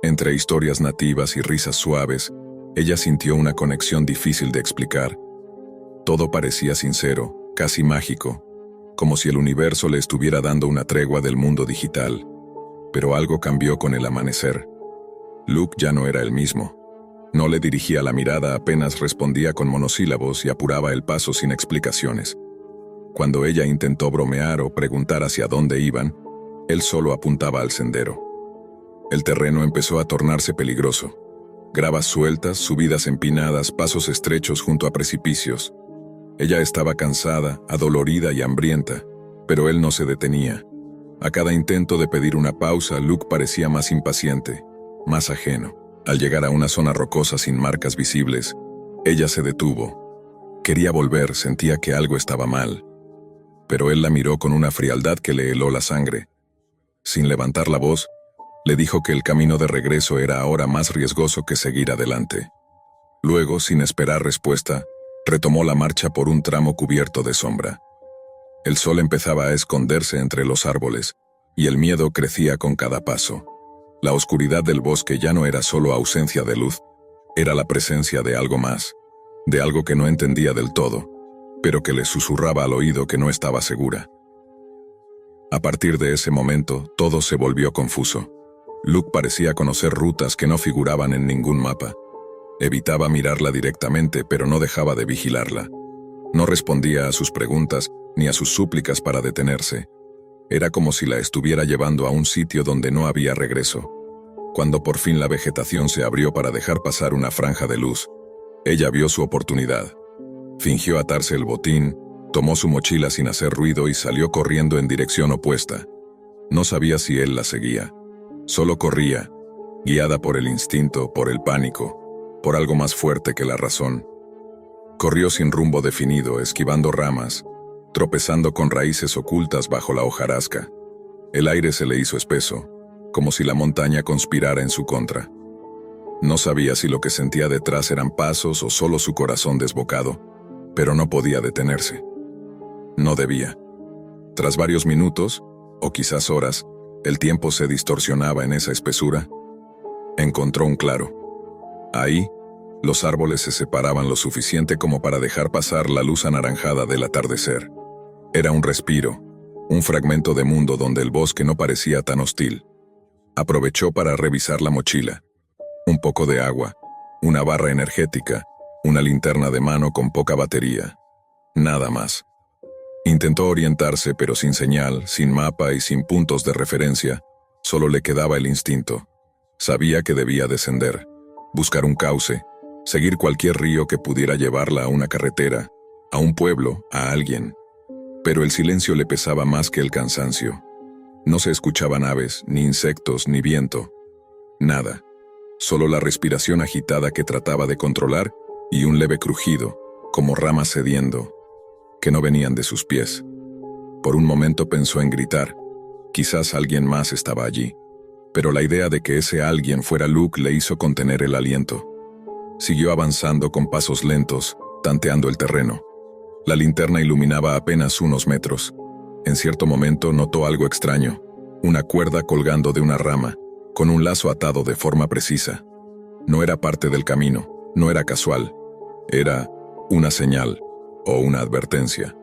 Entre historias nativas y risas suaves, ella sintió una conexión difícil de explicar. Todo parecía sincero, casi mágico, como si el universo le estuviera dando una tregua del mundo digital. Pero algo cambió con el amanecer. Luke ya no era el mismo. No le dirigía la mirada, apenas respondía con monosílabos y apuraba el paso sin explicaciones. Cuando ella intentó bromear o preguntar hacia dónde iban, él solo apuntaba al sendero. El terreno empezó a tornarse peligroso. Gravas sueltas, subidas empinadas, pasos estrechos junto a precipicios. Ella estaba cansada, adolorida y hambrienta, pero él no se detenía. A cada intento de pedir una pausa, Luke parecía más impaciente, más ajeno. Al llegar a una zona rocosa sin marcas visibles, ella se detuvo. Quería volver, sentía que algo estaba mal. Pero él la miró con una frialdad que le heló la sangre. Sin levantar la voz, le dijo que el camino de regreso era ahora más riesgoso que seguir adelante. Luego, sin esperar respuesta, retomó la marcha por un tramo cubierto de sombra. El sol empezaba a esconderse entre los árboles, y el miedo crecía con cada paso. La oscuridad del bosque ya no era solo ausencia de luz, era la presencia de algo más, de algo que no entendía del todo, pero que le susurraba al oído que no estaba segura. A partir de ese momento, todo se volvió confuso. Luke parecía conocer rutas que no figuraban en ningún mapa. Evitaba mirarla directamente, pero no dejaba de vigilarla. No respondía a sus preguntas ni a sus súplicas para detenerse. Era como si la estuviera llevando a un sitio donde no había regreso. Cuando por fin la vegetación se abrió para dejar pasar una franja de luz, ella vio su oportunidad. Fingió atarse el botín, tomó su mochila sin hacer ruido y salió corriendo en dirección opuesta. No sabía si él la seguía. Solo corría, guiada por el instinto, por el pánico, por algo más fuerte que la razón. Corrió sin rumbo definido, esquivando ramas, tropezando con raíces ocultas bajo la hojarasca. El aire se le hizo espeso, como si la montaña conspirara en su contra. No sabía si lo que sentía detrás eran pasos o solo su corazón desbocado, pero no podía detenerse. No debía. Tras varios minutos, o quizás horas, el tiempo se distorsionaba en esa espesura. Encontró un claro. Ahí, los árboles se separaban lo suficiente como para dejar pasar la luz anaranjada del atardecer. Era un respiro, un fragmento de mundo donde el bosque no parecía tan hostil. Aprovechó para revisar la mochila. Un poco de agua, una barra energética, una linterna de mano con poca batería. Nada más. Intentó orientarse, pero sin señal, sin mapa y sin puntos de referencia. Solo le quedaba el instinto. Sabía que debía descender, buscar un cauce, seguir cualquier río que pudiera llevarla a una carretera, a un pueblo, a alguien. Pero el silencio le pesaba más que el cansancio. No se escuchaban aves, ni insectos, ni viento. Nada. Solo la respiración agitada que trataba de controlar y un leve crujido, como ramas cediendo, que no venían de sus pies. Por un momento pensó en gritar. Quizás alguien más estaba allí. Pero la idea de que ese alguien fuera Luke le hizo contener el aliento. Siguió avanzando con pasos lentos, tanteando el terreno. La linterna iluminaba apenas unos metros. En cierto momento notó algo extraño, una cuerda colgando de una rama, con un lazo atado de forma precisa. No era parte del camino, no era casual. Era una señal o una advertencia.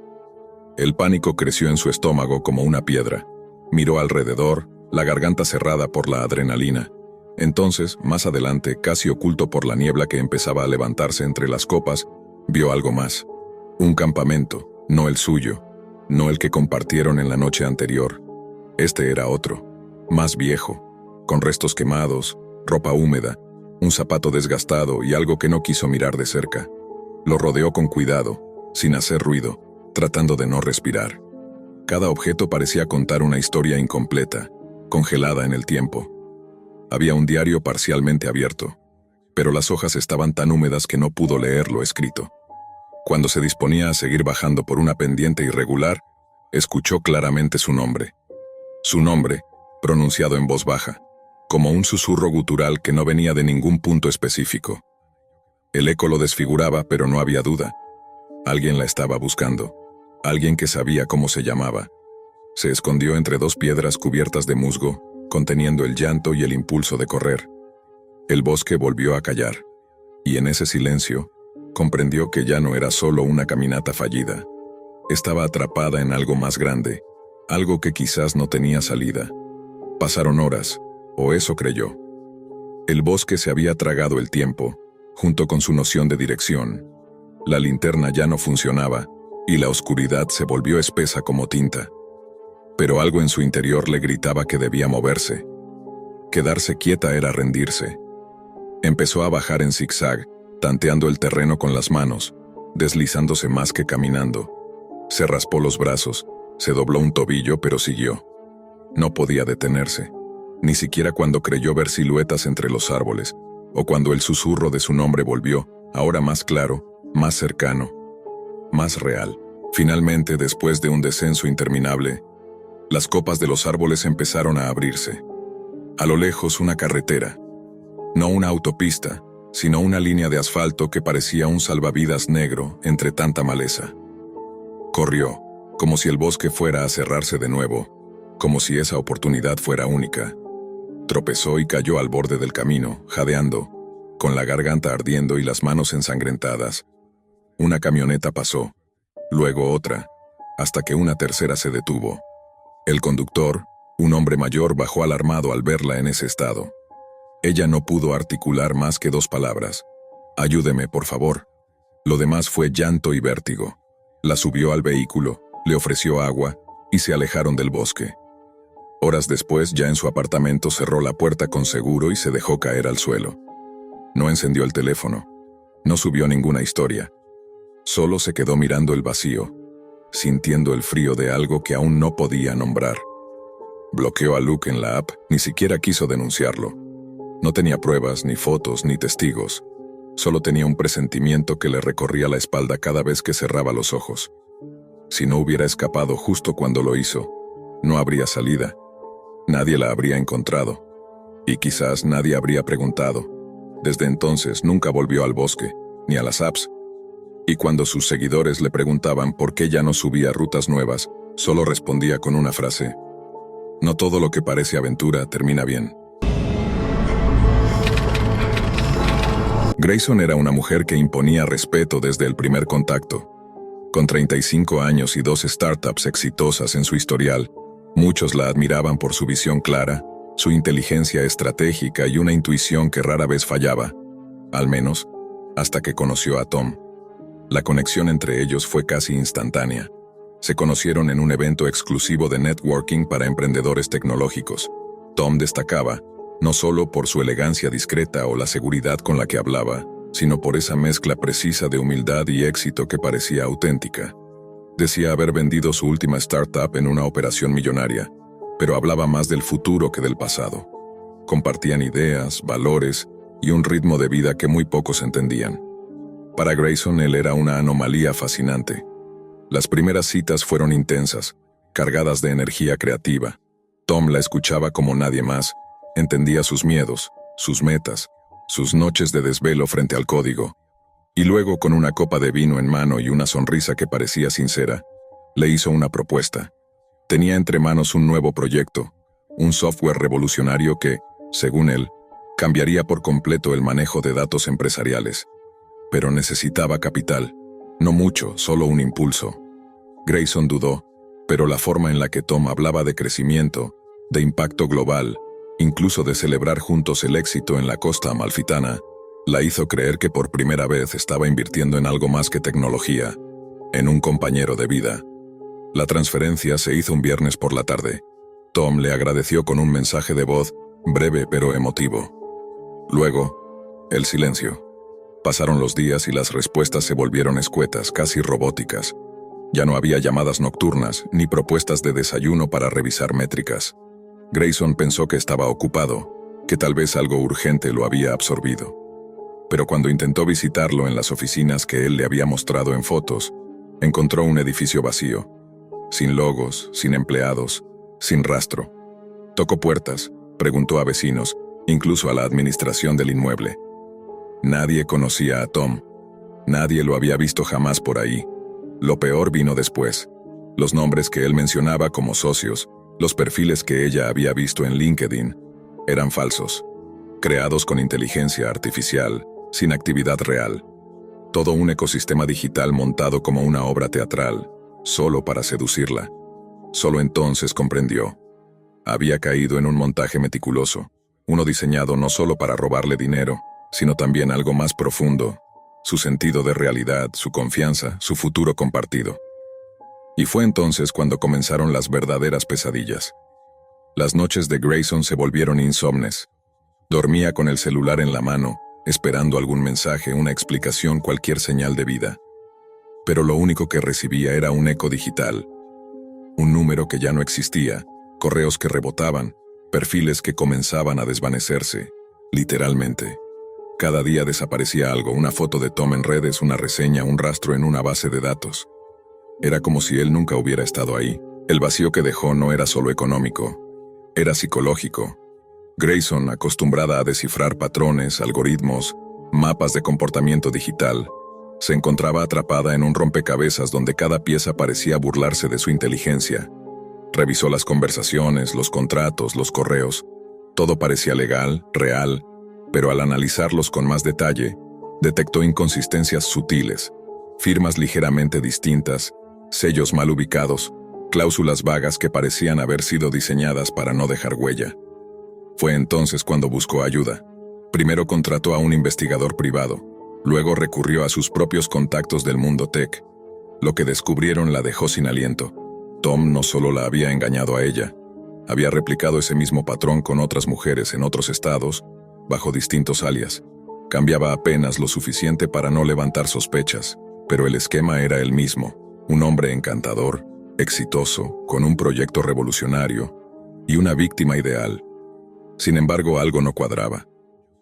El pánico creció en su estómago como una piedra. Miró alrededor, la garganta cerrada por la adrenalina. Entonces, más adelante, casi oculto por la niebla que empezaba a levantarse entre las copas, vio algo más. Un campamento, no el suyo, no el que compartieron en la noche anterior. Este era otro, más viejo, con restos quemados, ropa húmeda, un zapato desgastado y algo que no quiso mirar de cerca. Lo rodeó con cuidado, sin hacer ruido, tratando de no respirar. Cada objeto parecía contar una historia incompleta, congelada en el tiempo. Había un diario parcialmente abierto, pero las hojas estaban tan húmedas que no pudo leer lo escrito. Cuando se disponía a seguir bajando por una pendiente irregular, escuchó claramente su nombre. Su nombre, pronunciado en voz baja, como un susurro gutural que no venía de ningún punto específico. El eco lo desfiguraba, pero no había duda. Alguien la estaba buscando. Alguien que sabía cómo se llamaba. Se escondió entre dos piedras cubiertas de musgo, conteniendo el llanto y el impulso de correr. El bosque volvió a callar, y en ese silencio, comprendió que ya no era solo una caminata fallida. Estaba atrapada en algo más grande, algo que quizás no tenía salida. Pasaron horas, o eso creyó. El bosque se había tragado el tiempo, junto con su noción de dirección. La linterna ya no funcionaba, y la oscuridad se volvió espesa como tinta. Pero algo en su interior le gritaba que debía moverse. Quedarse quieta era rendirse. Empezó a bajar en zigzag, tanteando el terreno con las manos, deslizándose más que caminando. Se raspó los brazos, se dobló un tobillo, pero siguió. No podía detenerse, ni siquiera cuando creyó ver siluetas entre los árboles, o cuando el susurro de su nombre volvió, ahora más claro, más cercano, más real. Finalmente, después de un descenso interminable, las copas de los árboles empezaron a abrirse. A lo lejos, una carretera. No una autopista, sino una línea de asfalto que parecía un salvavidas negro entre tanta maleza. Corrió, como si el bosque fuera a cerrarse de nuevo, como si esa oportunidad fuera única. Tropezó y cayó al borde del camino, jadeando, con la garganta ardiendo y las manos ensangrentadas. Una camioneta pasó, luego otra, hasta que una tercera se detuvo. El conductor, un hombre mayor, bajó alarmado al verla en ese estado. Ella no pudo articular más que dos palabras: «Ayúdeme, por favor». Lo demás fue llanto y vértigo. La subió al vehículo, le ofreció agua, y se alejaron del bosque. Horas después, ya en su apartamento, cerró la puerta con seguro y se dejó caer al suelo. No encendió el teléfono. No subió ninguna historia. Solo se quedó mirando el vacío, sintiendo el frío de algo que aún no podía nombrar. Bloqueó a Luke en la app, ni siquiera quiso denunciarlo. No tenía pruebas, ni fotos, ni testigos. Solo tenía un presentimiento que le recorría la espalda cada vez que cerraba los ojos. Si no hubiera escapado justo cuando lo hizo, no habría salida. Nadie la habría encontrado. Y quizás nadie habría preguntado. Desde entonces nunca volvió al bosque, ni a las apps. Y cuando sus seguidores le preguntaban por qué ya no subía rutas nuevas, solo respondía con una frase: «No todo lo que parece aventura termina bien». Grayson era una mujer que imponía respeto desde el primer contacto. Con 35 años y 2 startups exitosas en su historial, muchos la admiraban por su visión clara, su inteligencia estratégica y una intuición que rara vez fallaba, al menos hasta que conoció a Tom. La conexión entre ellos fue casi instantánea. Se conocieron en un evento exclusivo de networking para emprendedores tecnológicos. Tom destacaba, no solo por su elegancia discreta o la seguridad con la que hablaba, sino por esa mezcla precisa de humildad y éxito que parecía auténtica. Decía haber vendido su última startup en una operación millonaria, pero hablaba más del futuro que del pasado. Compartían ideas, valores y un ritmo de vida que muy pocos entendían. Para Grayson, él era una anomalía fascinante. Las primeras citas fueron intensas, cargadas de energía creativa. Tom la escuchaba como nadie más, entendía sus miedos, sus metas, sus noches de desvelo frente al código. Y luego, con una copa de vino en mano y una sonrisa que parecía sincera, le hizo una propuesta. Tenía entre manos un nuevo proyecto, un software revolucionario que, según él, Cambiaría por completo el manejo de datos empresariales. Pero necesitaba capital. No mucho, solo un impulso. Grayson dudó, pero la forma en la que Tom hablaba de crecimiento, de impacto global, incluso de celebrar juntos el éxito en la costa amalfitana, la hizo creer que por primera vez estaba invirtiendo en algo más que tecnología, en un compañero de vida. La transferencia se hizo un viernes por la tarde. Tom le agradeció con un mensaje de voz, breve pero emotivo. Luego, el silencio. Pasaron los días y las respuestas se volvieron escuetas, casi robóticas. Ya no había llamadas nocturnas, ni propuestas de desayuno para revisar métricas. Grayson pensó que estaba ocupado, que tal vez algo urgente lo había absorbido. Pero cuando intentó visitarlo en las oficinas que él le había mostrado en fotos, encontró un edificio vacío, sin logos, sin empleados, sin rastro. Tocó puertas, preguntó a vecinos, incluso a la administración del inmueble. Nadie conocía a Tom. Nadie lo había visto jamás por ahí. Lo peor vino después. Los nombres que él mencionaba como socios, los perfiles que ella había visto en LinkedIn, eran falsos, creados con inteligencia artificial, sin actividad real. Todo un ecosistema digital montado como una obra teatral, solo para seducirla. Solo entonces comprendió. Había caído en un montaje meticuloso, uno diseñado no solo para robarle dinero, sino también algo más profundo, su sentido de realidad, su confianza, su futuro compartido. Y fue entonces cuando comenzaron las verdaderas pesadillas. Las noches de Grayson se volvieron insomnes. Dormía con el celular en la mano, esperando algún mensaje, una explicación, cualquier señal de vida. Pero lo único que recibía era un eco digital. Un número que ya no existía, correos que rebotaban, perfiles que comenzaban a desvanecerse, literalmente. Cada día desaparecía algo, una foto de Tom en redes, una reseña, un rastro en una base de datos. Era como si él nunca hubiera estado ahí. El vacío que dejó no era solo económico, era psicológico. Grayson, acostumbrada a descifrar patrones, algoritmos, mapas de comportamiento digital, se encontraba atrapada en un rompecabezas donde cada pieza parecía burlarse de su inteligencia. Revisó las conversaciones, los contratos, los correos. Todo parecía legal, real, pero al analizarlos con más detalle, detectó inconsistencias sutiles, firmas ligeramente distintas, sellos mal ubicados, cláusulas vagas que parecían haber sido diseñadas para no dejar huella. Fue entonces cuando buscó ayuda. Primero contrató a un investigador privado, luego recurrió a sus propios contactos del mundo tech. Lo que descubrieron la dejó sin aliento. Tom no solo la había engañado a ella, había replicado ese mismo patrón con otras mujeres en otros estados, bajo distintos alias. Cambiaba apenas lo suficiente para no levantar sospechas, pero el esquema era el mismo. Un hombre encantador, exitoso, con un proyecto revolucionario y una víctima ideal. Sin embargo, algo no cuadraba.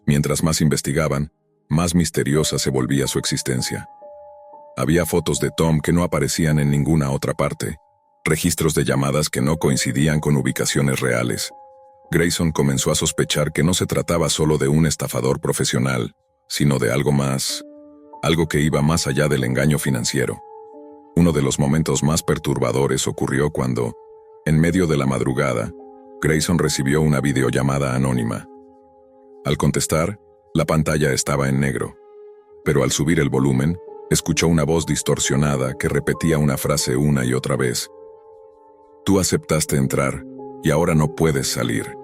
Mientras más investigaban, más misteriosa se volvía su existencia. Había fotos de Tom que no aparecían en ninguna otra parte, registros de llamadas que no coincidían con ubicaciones reales. Grayson comenzó a sospechar que no se trataba solo de un estafador profesional, sino de algo más, algo que iba más allá del engaño financiero. Uno de los momentos más perturbadores ocurrió cuando, en medio de la madrugada, Grayson recibió una videollamada anónima. Al contestar, la pantalla estaba en negro, pero al subir el volumen, escuchó una voz distorsionada que repetía una frase una y otra vez. Tú aceptaste entrar, y ahora no puedes salir.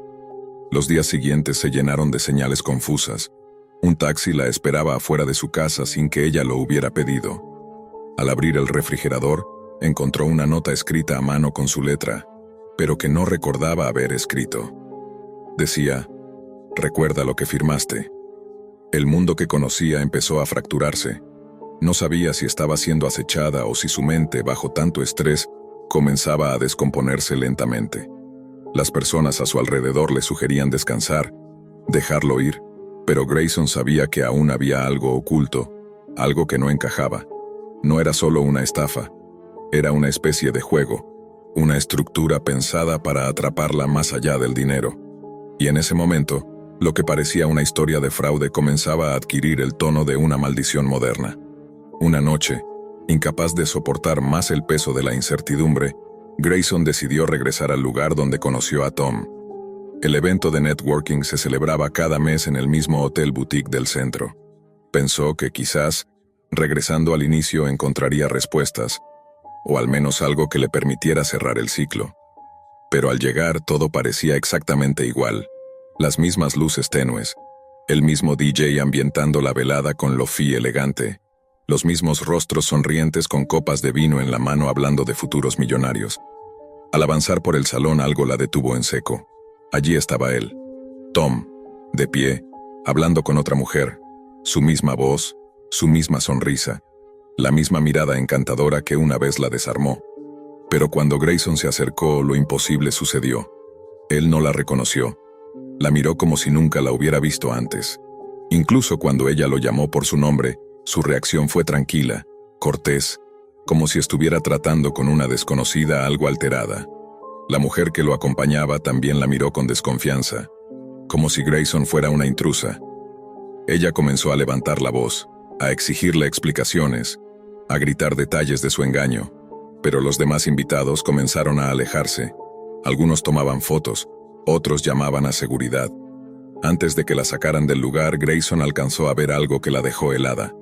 Los días siguientes se llenaron de señales confusas. Un taxi la esperaba afuera de su casa sin que ella lo hubiera pedido. Al abrir el refrigerador, encontró una nota escrita a mano con su letra, pero que no recordaba haber escrito. Decía, recuerda lo que firmaste. El mundo que conocía empezó a fracturarse. No sabía si estaba siendo acechada o si su mente, bajo tanto estrés, comenzaba a descomponerse lentamente. Las personas a su alrededor le sugerían descansar, dejarlo ir, pero Grayson sabía que aún había algo oculto, algo que no encajaba. No era solo una estafa, era una especie de juego, una estructura pensada para atraparla más allá del dinero. Y en ese momento, lo que parecía una historia de fraude comenzaba a adquirir el tono de una maldición moderna. Una noche, incapaz de soportar más el peso de la incertidumbre, Grayson decidió regresar al lugar donde conoció a Tom. El evento de networking se celebraba cada mes en el mismo hotel boutique del centro. Pensó que quizás, regresando al inicio, encontraría respuestas, o al menos algo que le permitiera cerrar el ciclo. Pero al llegar todo parecía exactamente igual. Las mismas luces tenues, el mismo DJ ambientando la velada con lo-fi elegante, los mismos rostros sonrientes con copas de vino en la mano hablando de futuros millonarios. Al avanzar por el salón algo la detuvo en seco. Allí estaba él, Tom, de pie, hablando con otra mujer, su misma voz, su misma sonrisa, la misma mirada encantadora que una vez la desarmó. Pero cuando Grayson se acercó, lo imposible sucedió. Él no la reconoció. La miró como si nunca la hubiera visto antes. Incluso cuando ella lo llamó por su nombre, su reacción fue tranquila, cortés, como si estuviera tratando con una desconocida algo alterada. La mujer que lo acompañaba también la miró con desconfianza, como si Grayson fuera una intrusa. Ella comenzó a levantar la voz, a exigirle explicaciones, a gritar detalles de su engaño, pero los demás invitados comenzaron a alejarse. Algunos tomaban fotos, otros llamaban a seguridad. Antes de que la sacaran del lugar, Grayson alcanzó a ver algo que la dejó helada.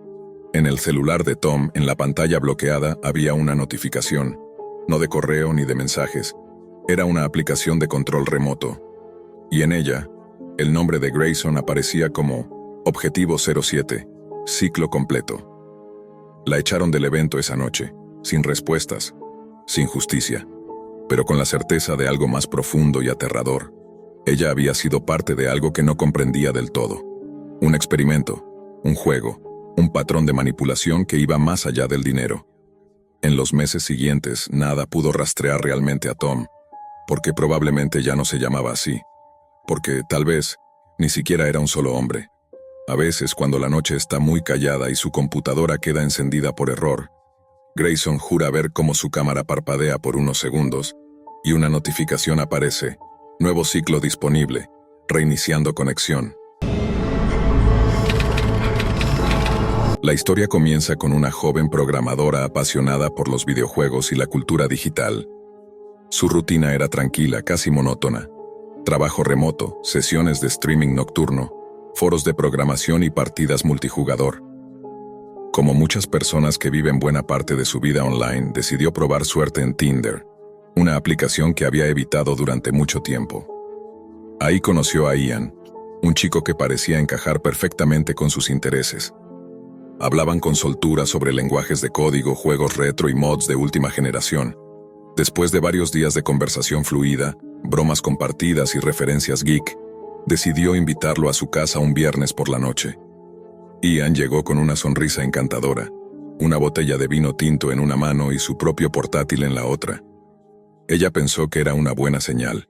En el celular de Tom, en la pantalla bloqueada, había una notificación, no de correo ni de mensajes. Era una aplicación de control remoto. Y en ella, el nombre de Grayson aparecía como Objetivo 07, ciclo completo. La echaron del evento esa noche, sin respuestas, sin justicia, pero con la certeza de algo más profundo y aterrador. Ella había sido parte de algo que no comprendía del todo. Un experimento, un juego, un patrón de manipulación que iba más allá del dinero. En los meses siguientes, nada pudo rastrear realmente a Tom, porque probablemente ya no se llamaba así, porque tal vez ni siquiera era un solo hombre. A veces, cuando la noche está muy callada y su computadora queda encendida por error, Grayson jura ver cómo su cámara parpadea por unos segundos y una notificación aparece: nuevo ciclo disponible, reiniciando conexión. La historia comienza con una joven programadora apasionada por los videojuegos y la cultura digital. Su rutina era tranquila, casi monótona. Trabajo remoto, sesiones de streaming nocturno, foros de programación y partidas multijugador. Como muchas personas que viven buena parte de su vida online, decidió probar suerte en Tinder, una aplicación que había evitado durante mucho tiempo. Ahí conoció a Ian, un chico que parecía encajar perfectamente con sus intereses. Hablaban con soltura sobre lenguajes de código, juegos retro y mods de última generación. Después de varios días de conversación fluida, bromas compartidas y referencias geek, decidió invitarlo a su casa un viernes por la noche. Ian llegó con una sonrisa encantadora, una botella de vino tinto en una mano y su propio portátil en la otra. Ella pensó que era una buena señal,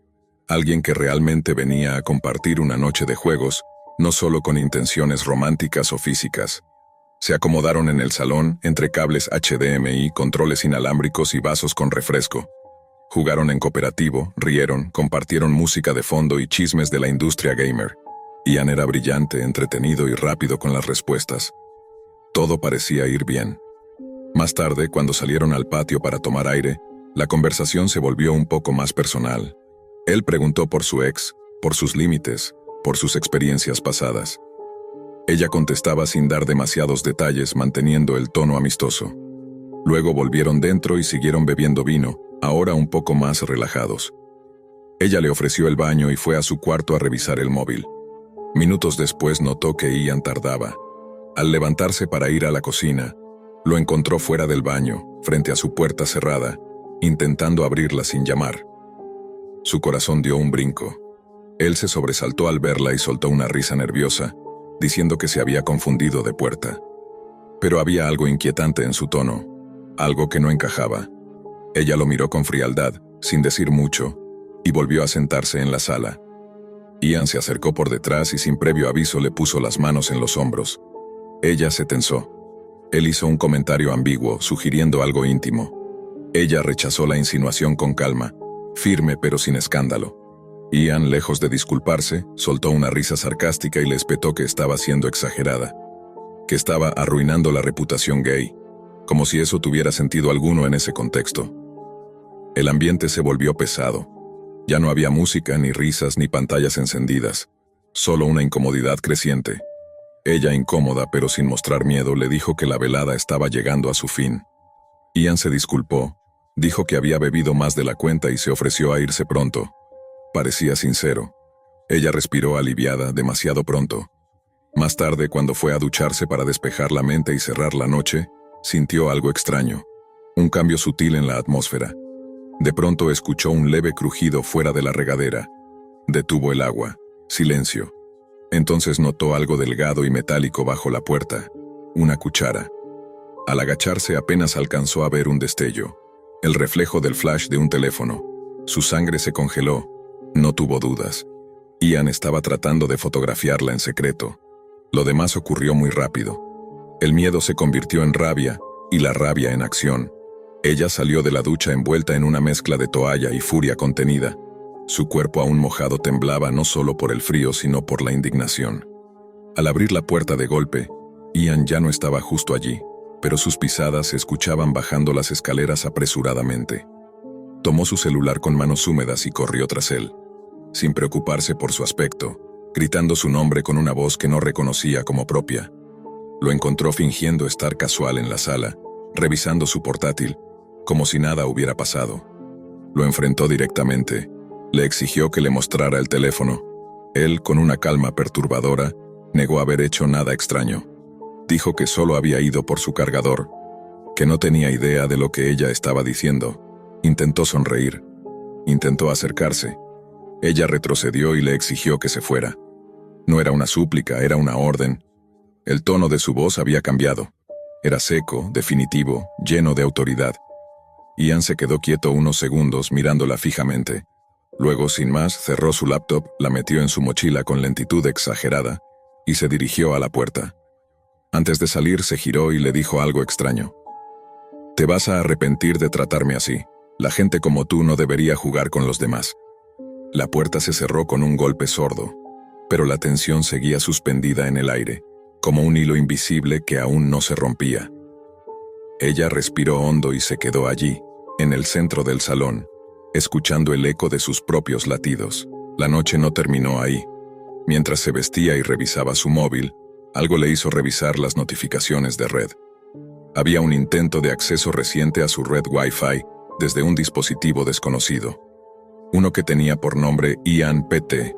alguien que realmente venía a compartir una noche de juegos, no solo con intenciones románticas o físicas. Se acomodaron en el salón, entre cables HDMI, controles inalámbricos y vasos con refresco. Jugaron en cooperativo, rieron, compartieron música de fondo y chismes de la industria gamer. Ian era brillante, entretenido y rápido con las respuestas. Todo parecía ir bien. Más tarde, cuando salieron al patio para tomar aire, la conversación se volvió un poco más personal. Él preguntó por su ex, por sus límites, por sus experiencias pasadas. Ella contestaba sin dar demasiados detalles, manteniendo el tono amistoso. Luego volvieron dentro y siguieron bebiendo vino, ahora un poco más relajados. Ella le ofreció el baño y fue a su cuarto a revisar el móvil. Minutos después notó que Ian tardaba. Al levantarse para ir a la cocina, lo encontró fuera del baño, frente a su puerta cerrada, intentando abrirla sin llamar. Su corazón dio un brinco. Él se sobresaltó al verla y soltó una risa nerviosa, diciendo que se había confundido de puerta. Pero había algo inquietante en su tono, algo que no encajaba. Ella lo miró con frialdad, sin decir mucho, y volvió a sentarse en la sala. Ian se acercó por detrás y sin previo aviso le puso las manos en los hombros. Ella se tensó. Él hizo un comentario ambiguo, sugiriendo algo íntimo. Ella rechazó la insinuación con calma, firme pero sin escándalo. Ian, lejos de disculparse, soltó una risa sarcástica y le espetó que estaba siendo exagerada, que estaba arruinando la reputación gay, como si eso tuviera sentido alguno en ese contexto. El ambiente se volvió pesado. Ya no había música, ni risas, ni pantallas encendidas. Solo una incomodidad creciente. Ella, incómoda pero sin mostrar miedo, le dijo que la velada estaba llegando a su fin. Ian se disculpó, dijo que había bebido más de la cuenta y se ofreció a irse pronto. Parecía sincero. Ella respiró aliviada, demasiado pronto. Más tarde, cuando fue a ducharse para despejar la mente y cerrar la noche, sintió algo extraño. Un cambio sutil en la atmósfera. De pronto escuchó un leve crujido fuera de la regadera. Detuvo el agua. Silencio. Entonces notó algo delgado y metálico bajo la puerta. Una cuchara. Al agacharse apenas alcanzó a ver un destello. El reflejo del flash de un teléfono. Su sangre se congeló. No tuvo dudas. Ian estaba tratando de fotografiarla en secreto. Lo demás ocurrió muy rápido. El miedo se convirtió en rabia, y la rabia en acción. Ella salió de la ducha envuelta en una mezcla de toalla y furia contenida. Su cuerpo aún mojado temblaba no solo por el frío, sino por la indignación. Al abrir la puerta de golpe, Ian ya no estaba justo allí, pero sus pisadas se escuchaban bajando las escaleras apresuradamente. Tomó su celular con manos húmedas y corrió tras él, sin preocuparse por su aspecto, gritando su nombre con una voz que no reconocía como propia. Lo encontró fingiendo estar casual en la sala, revisando su portátil, como si nada hubiera pasado. Lo enfrentó directamente, le exigió que le mostrara el teléfono. Él, con una calma perturbadora, negó haber hecho nada extraño. Dijo que solo había ido por su cargador, que no tenía idea de lo que ella estaba diciendo. Intentó sonreír, intentó acercarse. Ella retrocedió y le exigió que se fuera. No era una súplica, era una orden. El tono de su voz había cambiado. Era seco, definitivo, lleno de autoridad. Ian se quedó quieto unos segundos mirándola fijamente. Luego, sin más, cerró su laptop, la metió en su mochila con lentitud exagerada y se dirigió a la puerta. Antes de salir, se giró y le dijo algo extraño. «Te vas a arrepentir de tratarme así. La gente como tú no debería jugar con los demás». La puerta se cerró con un golpe sordo, pero la tensión seguía suspendida en el aire, como un hilo invisible que aún no se rompía. Ella respiró hondo y se quedó allí, en el centro del salón, escuchando el eco de sus propios latidos. La noche no terminó ahí. Mientras se vestía y revisaba su móvil, algo le hizo revisar las notificaciones de red. Había un intento de acceso reciente a su red Wi-Fi desde un dispositivo desconocido. Uno que tenía por nombre Ian PT.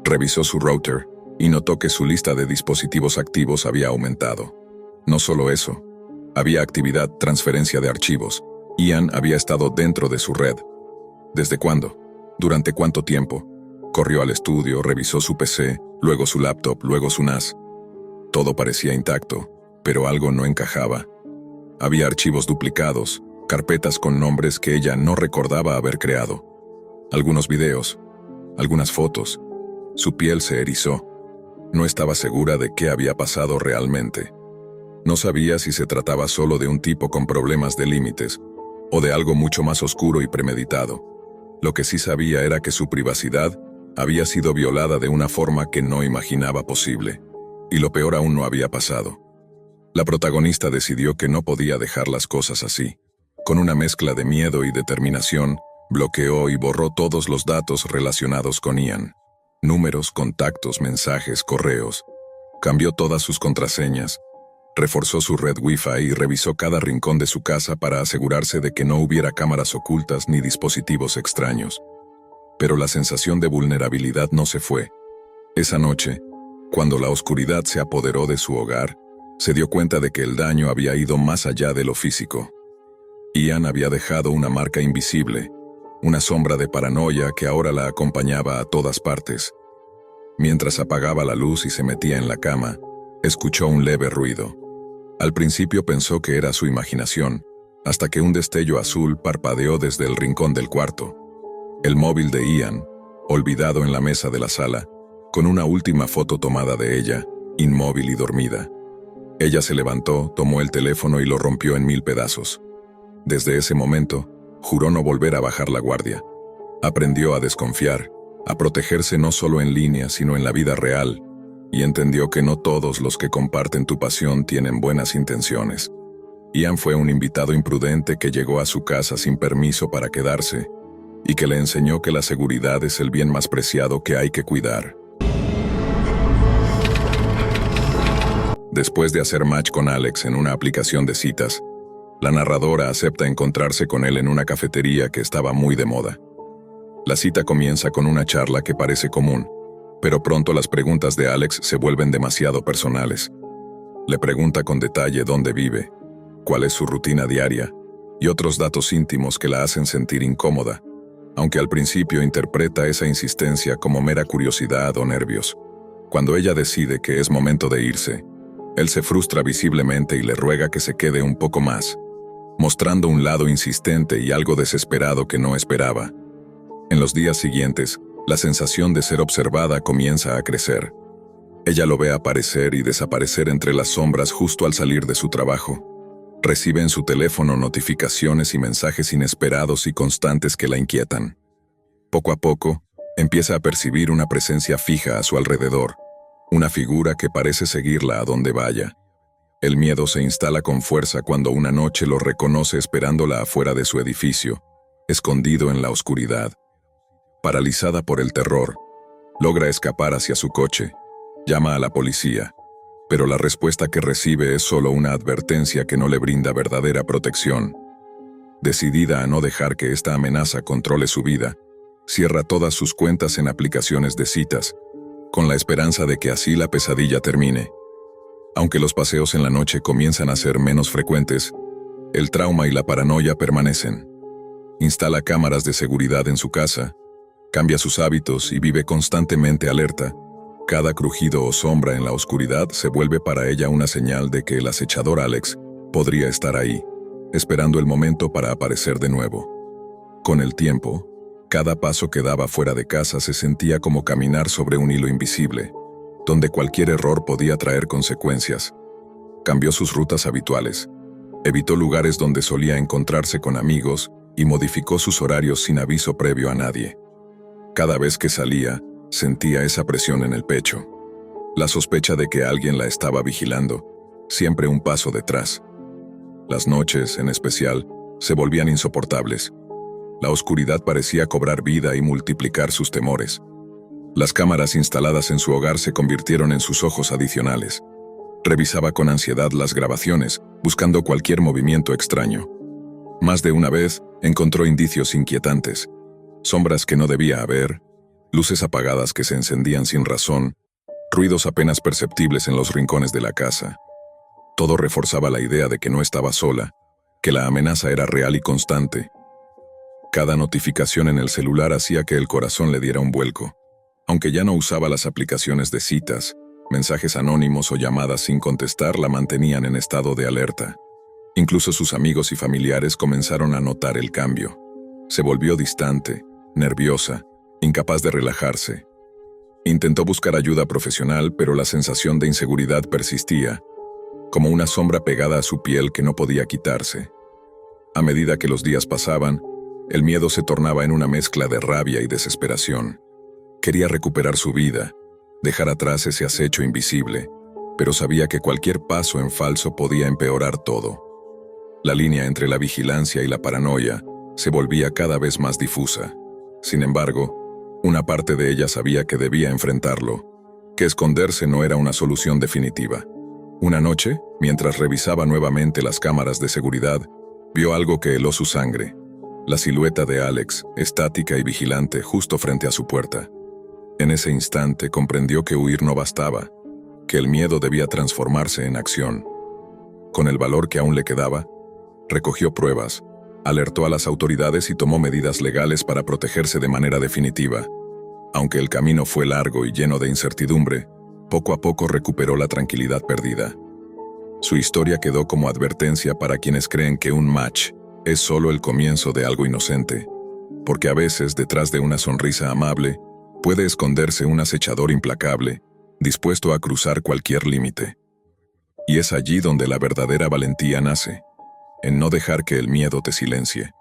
Revisó su router y notó que su lista de dispositivos activos había aumentado. No solo eso, había actividad, transferencia de archivos. Ian había estado dentro de su red. ¿Desde cuándo? ¿Durante cuánto tiempo? Corrió al estudio, revisó su PC, luego su laptop, luego su NAS. Todo parecía intacto, pero algo no encajaba. Había archivos duplicados, carpetas con nombres que ella no recordaba haber creado. Algunos videos, algunas fotos. Su piel se erizó. No estaba segura de qué había pasado realmente. No sabía si se trataba solo de un tipo con problemas de límites, o de algo mucho más oscuro y premeditado. Lo que sí sabía era que su privacidad había sido violada de una forma que no imaginaba posible. Y lo peor aún no había pasado. La protagonista decidió que no podía dejar las cosas así. Con una mezcla de miedo y determinación, bloqueó y borró todos los datos relacionados con Ian. Números, contactos, mensajes, correos. Cambió todas sus contraseñas. Reforzó su red Wi-Fi y revisó cada rincón de su casa para asegurarse de que no hubiera cámaras ocultas ni dispositivos extraños. Pero la sensación de vulnerabilidad no se fue. Esa noche, cuando la oscuridad se apoderó de su hogar, se dio cuenta de que el daño había ido más allá de lo físico. Ian había dejado una marca invisible, una sombra de paranoia que ahora la acompañaba a todas partes. Mientras apagaba la luz y se metía en la cama, escuchó un leve ruido. Al principio pensó que era su imaginación, hasta que un destello azul parpadeó desde el rincón del cuarto. El móvil de Ian, olvidado en la mesa de la sala, con una última foto tomada de ella, inmóvil y dormida. Ella se levantó, tomó el teléfono y lo rompió en 1000 pedazos. Desde ese momento, juró no volver a bajar la guardia. Aprendió a desconfiar, a protegerse no solo en línea, sino en la vida real, y entendió que no todos los que comparten tu pasión tienen buenas intenciones. Ian fue un invitado imprudente que llegó a su casa sin permiso para quedarse, y que le enseñó que la seguridad es el bien más preciado que hay que cuidar. Después de hacer match con Alex en una aplicación de citas, la narradora acepta encontrarse con él en una cafetería que estaba muy de moda. La cita comienza con una charla que parece común, pero pronto las preguntas de Alex se vuelven demasiado personales. Le pregunta con detalle dónde vive, cuál es su rutina diaria y otros datos íntimos que la hacen sentir incómoda, aunque al principio interpreta esa insistencia como mera curiosidad o nervios. Cuando ella decide que es momento de irse, él se frustra visiblemente y le ruega que se quede un poco más, mostrando un lado insistente y algo desesperado que no esperaba. En los días siguientes, la sensación de ser observada comienza a crecer. Ella lo ve aparecer y desaparecer entre las sombras justo al salir de su trabajo. Recibe en su teléfono notificaciones y mensajes inesperados y constantes que la inquietan. Poco a poco, empieza a percibir una presencia fija a su alrededor, una figura que parece seguirla a donde vaya. El miedo se instala con fuerza cuando una noche lo reconoce esperándola afuera de su edificio, escondido en la oscuridad. Paralizada por el terror, logra escapar hacia su coche, llama a la policía, pero la respuesta que recibe es solo una advertencia que no le brinda verdadera protección. Decidida a no dejar que esta amenaza controle su vida, cierra todas sus cuentas en aplicaciones de citas, con la esperanza de que así la pesadilla termine. Aunque los paseos en la noche comienzan a ser menos frecuentes, el trauma y la paranoia permanecen. Instala cámaras de seguridad en su casa, cambia sus hábitos y vive constantemente alerta. Cada crujido o sombra en la oscuridad se vuelve para ella una señal de que el acechador Alex podría estar ahí, esperando el momento para aparecer de nuevo. Con el tiempo, cada paso que daba fuera de casa se sentía como caminar sobre un hilo invisible, donde cualquier error podía traer consecuencias. Cambió sus rutas habituales, evitó lugares donde solía encontrarse con amigos y modificó sus horarios sin aviso previo a nadie. Cada vez que salía, sentía esa presión en el pecho, la sospecha de que alguien la estaba vigilando, siempre un paso detrás. Las noches, en especial, se volvían insoportables. La oscuridad parecía cobrar vida y multiplicar sus temores. Las cámaras instaladas en su hogar se convirtieron en sus ojos adicionales. Revisaba con ansiedad las grabaciones, buscando cualquier movimiento extraño. Más de una vez, encontró indicios inquietantes, sombras que no debía haber, luces apagadas que se encendían sin razón, ruidos apenas perceptibles en los rincones de la casa. Todo reforzaba la idea de que no estaba sola, que la amenaza era real y constante. Cada notificación en el celular hacía que el corazón le diera un vuelco. Aunque ya no usaba las aplicaciones de citas, mensajes anónimos o llamadas sin contestar la mantenían en estado de alerta. Incluso sus amigos y familiares comenzaron a notar el cambio. Se volvió distante, nerviosa, incapaz de relajarse. Intentó buscar ayuda profesional, pero la sensación de inseguridad persistía, como una sombra pegada a su piel que no podía quitarse. A medida que los días pasaban, el miedo se tornaba en una mezcla de rabia y desesperación. Quería recuperar su vida, dejar atrás ese acecho invisible, pero sabía que cualquier paso en falso podía empeorar todo. La línea entre la vigilancia y la paranoia se volvía cada vez más difusa. Sin embargo, una parte de ella sabía que debía enfrentarlo, que esconderse no era una solución definitiva. Una noche, mientras revisaba nuevamente las cámaras de seguridad, vio algo que heló su sangre: la silueta de Alex, estática y vigilante, justo frente a su puerta. En ese instante comprendió que huir no bastaba, que el miedo debía transformarse en acción. Con el valor que aún le quedaba, recogió pruebas, alertó a las autoridades y tomó medidas legales para protegerse de manera definitiva. Aunque el camino fue largo y lleno de incertidumbre, poco a poco recuperó la tranquilidad perdida. Su historia quedó como advertencia para quienes creen que un match es solo el comienzo de algo inocente, porque a veces detrás de una sonrisa amable puede esconderse un acechador implacable, dispuesto a cruzar cualquier límite. Y es allí donde la verdadera valentía nace, en no dejar que el miedo te silencie.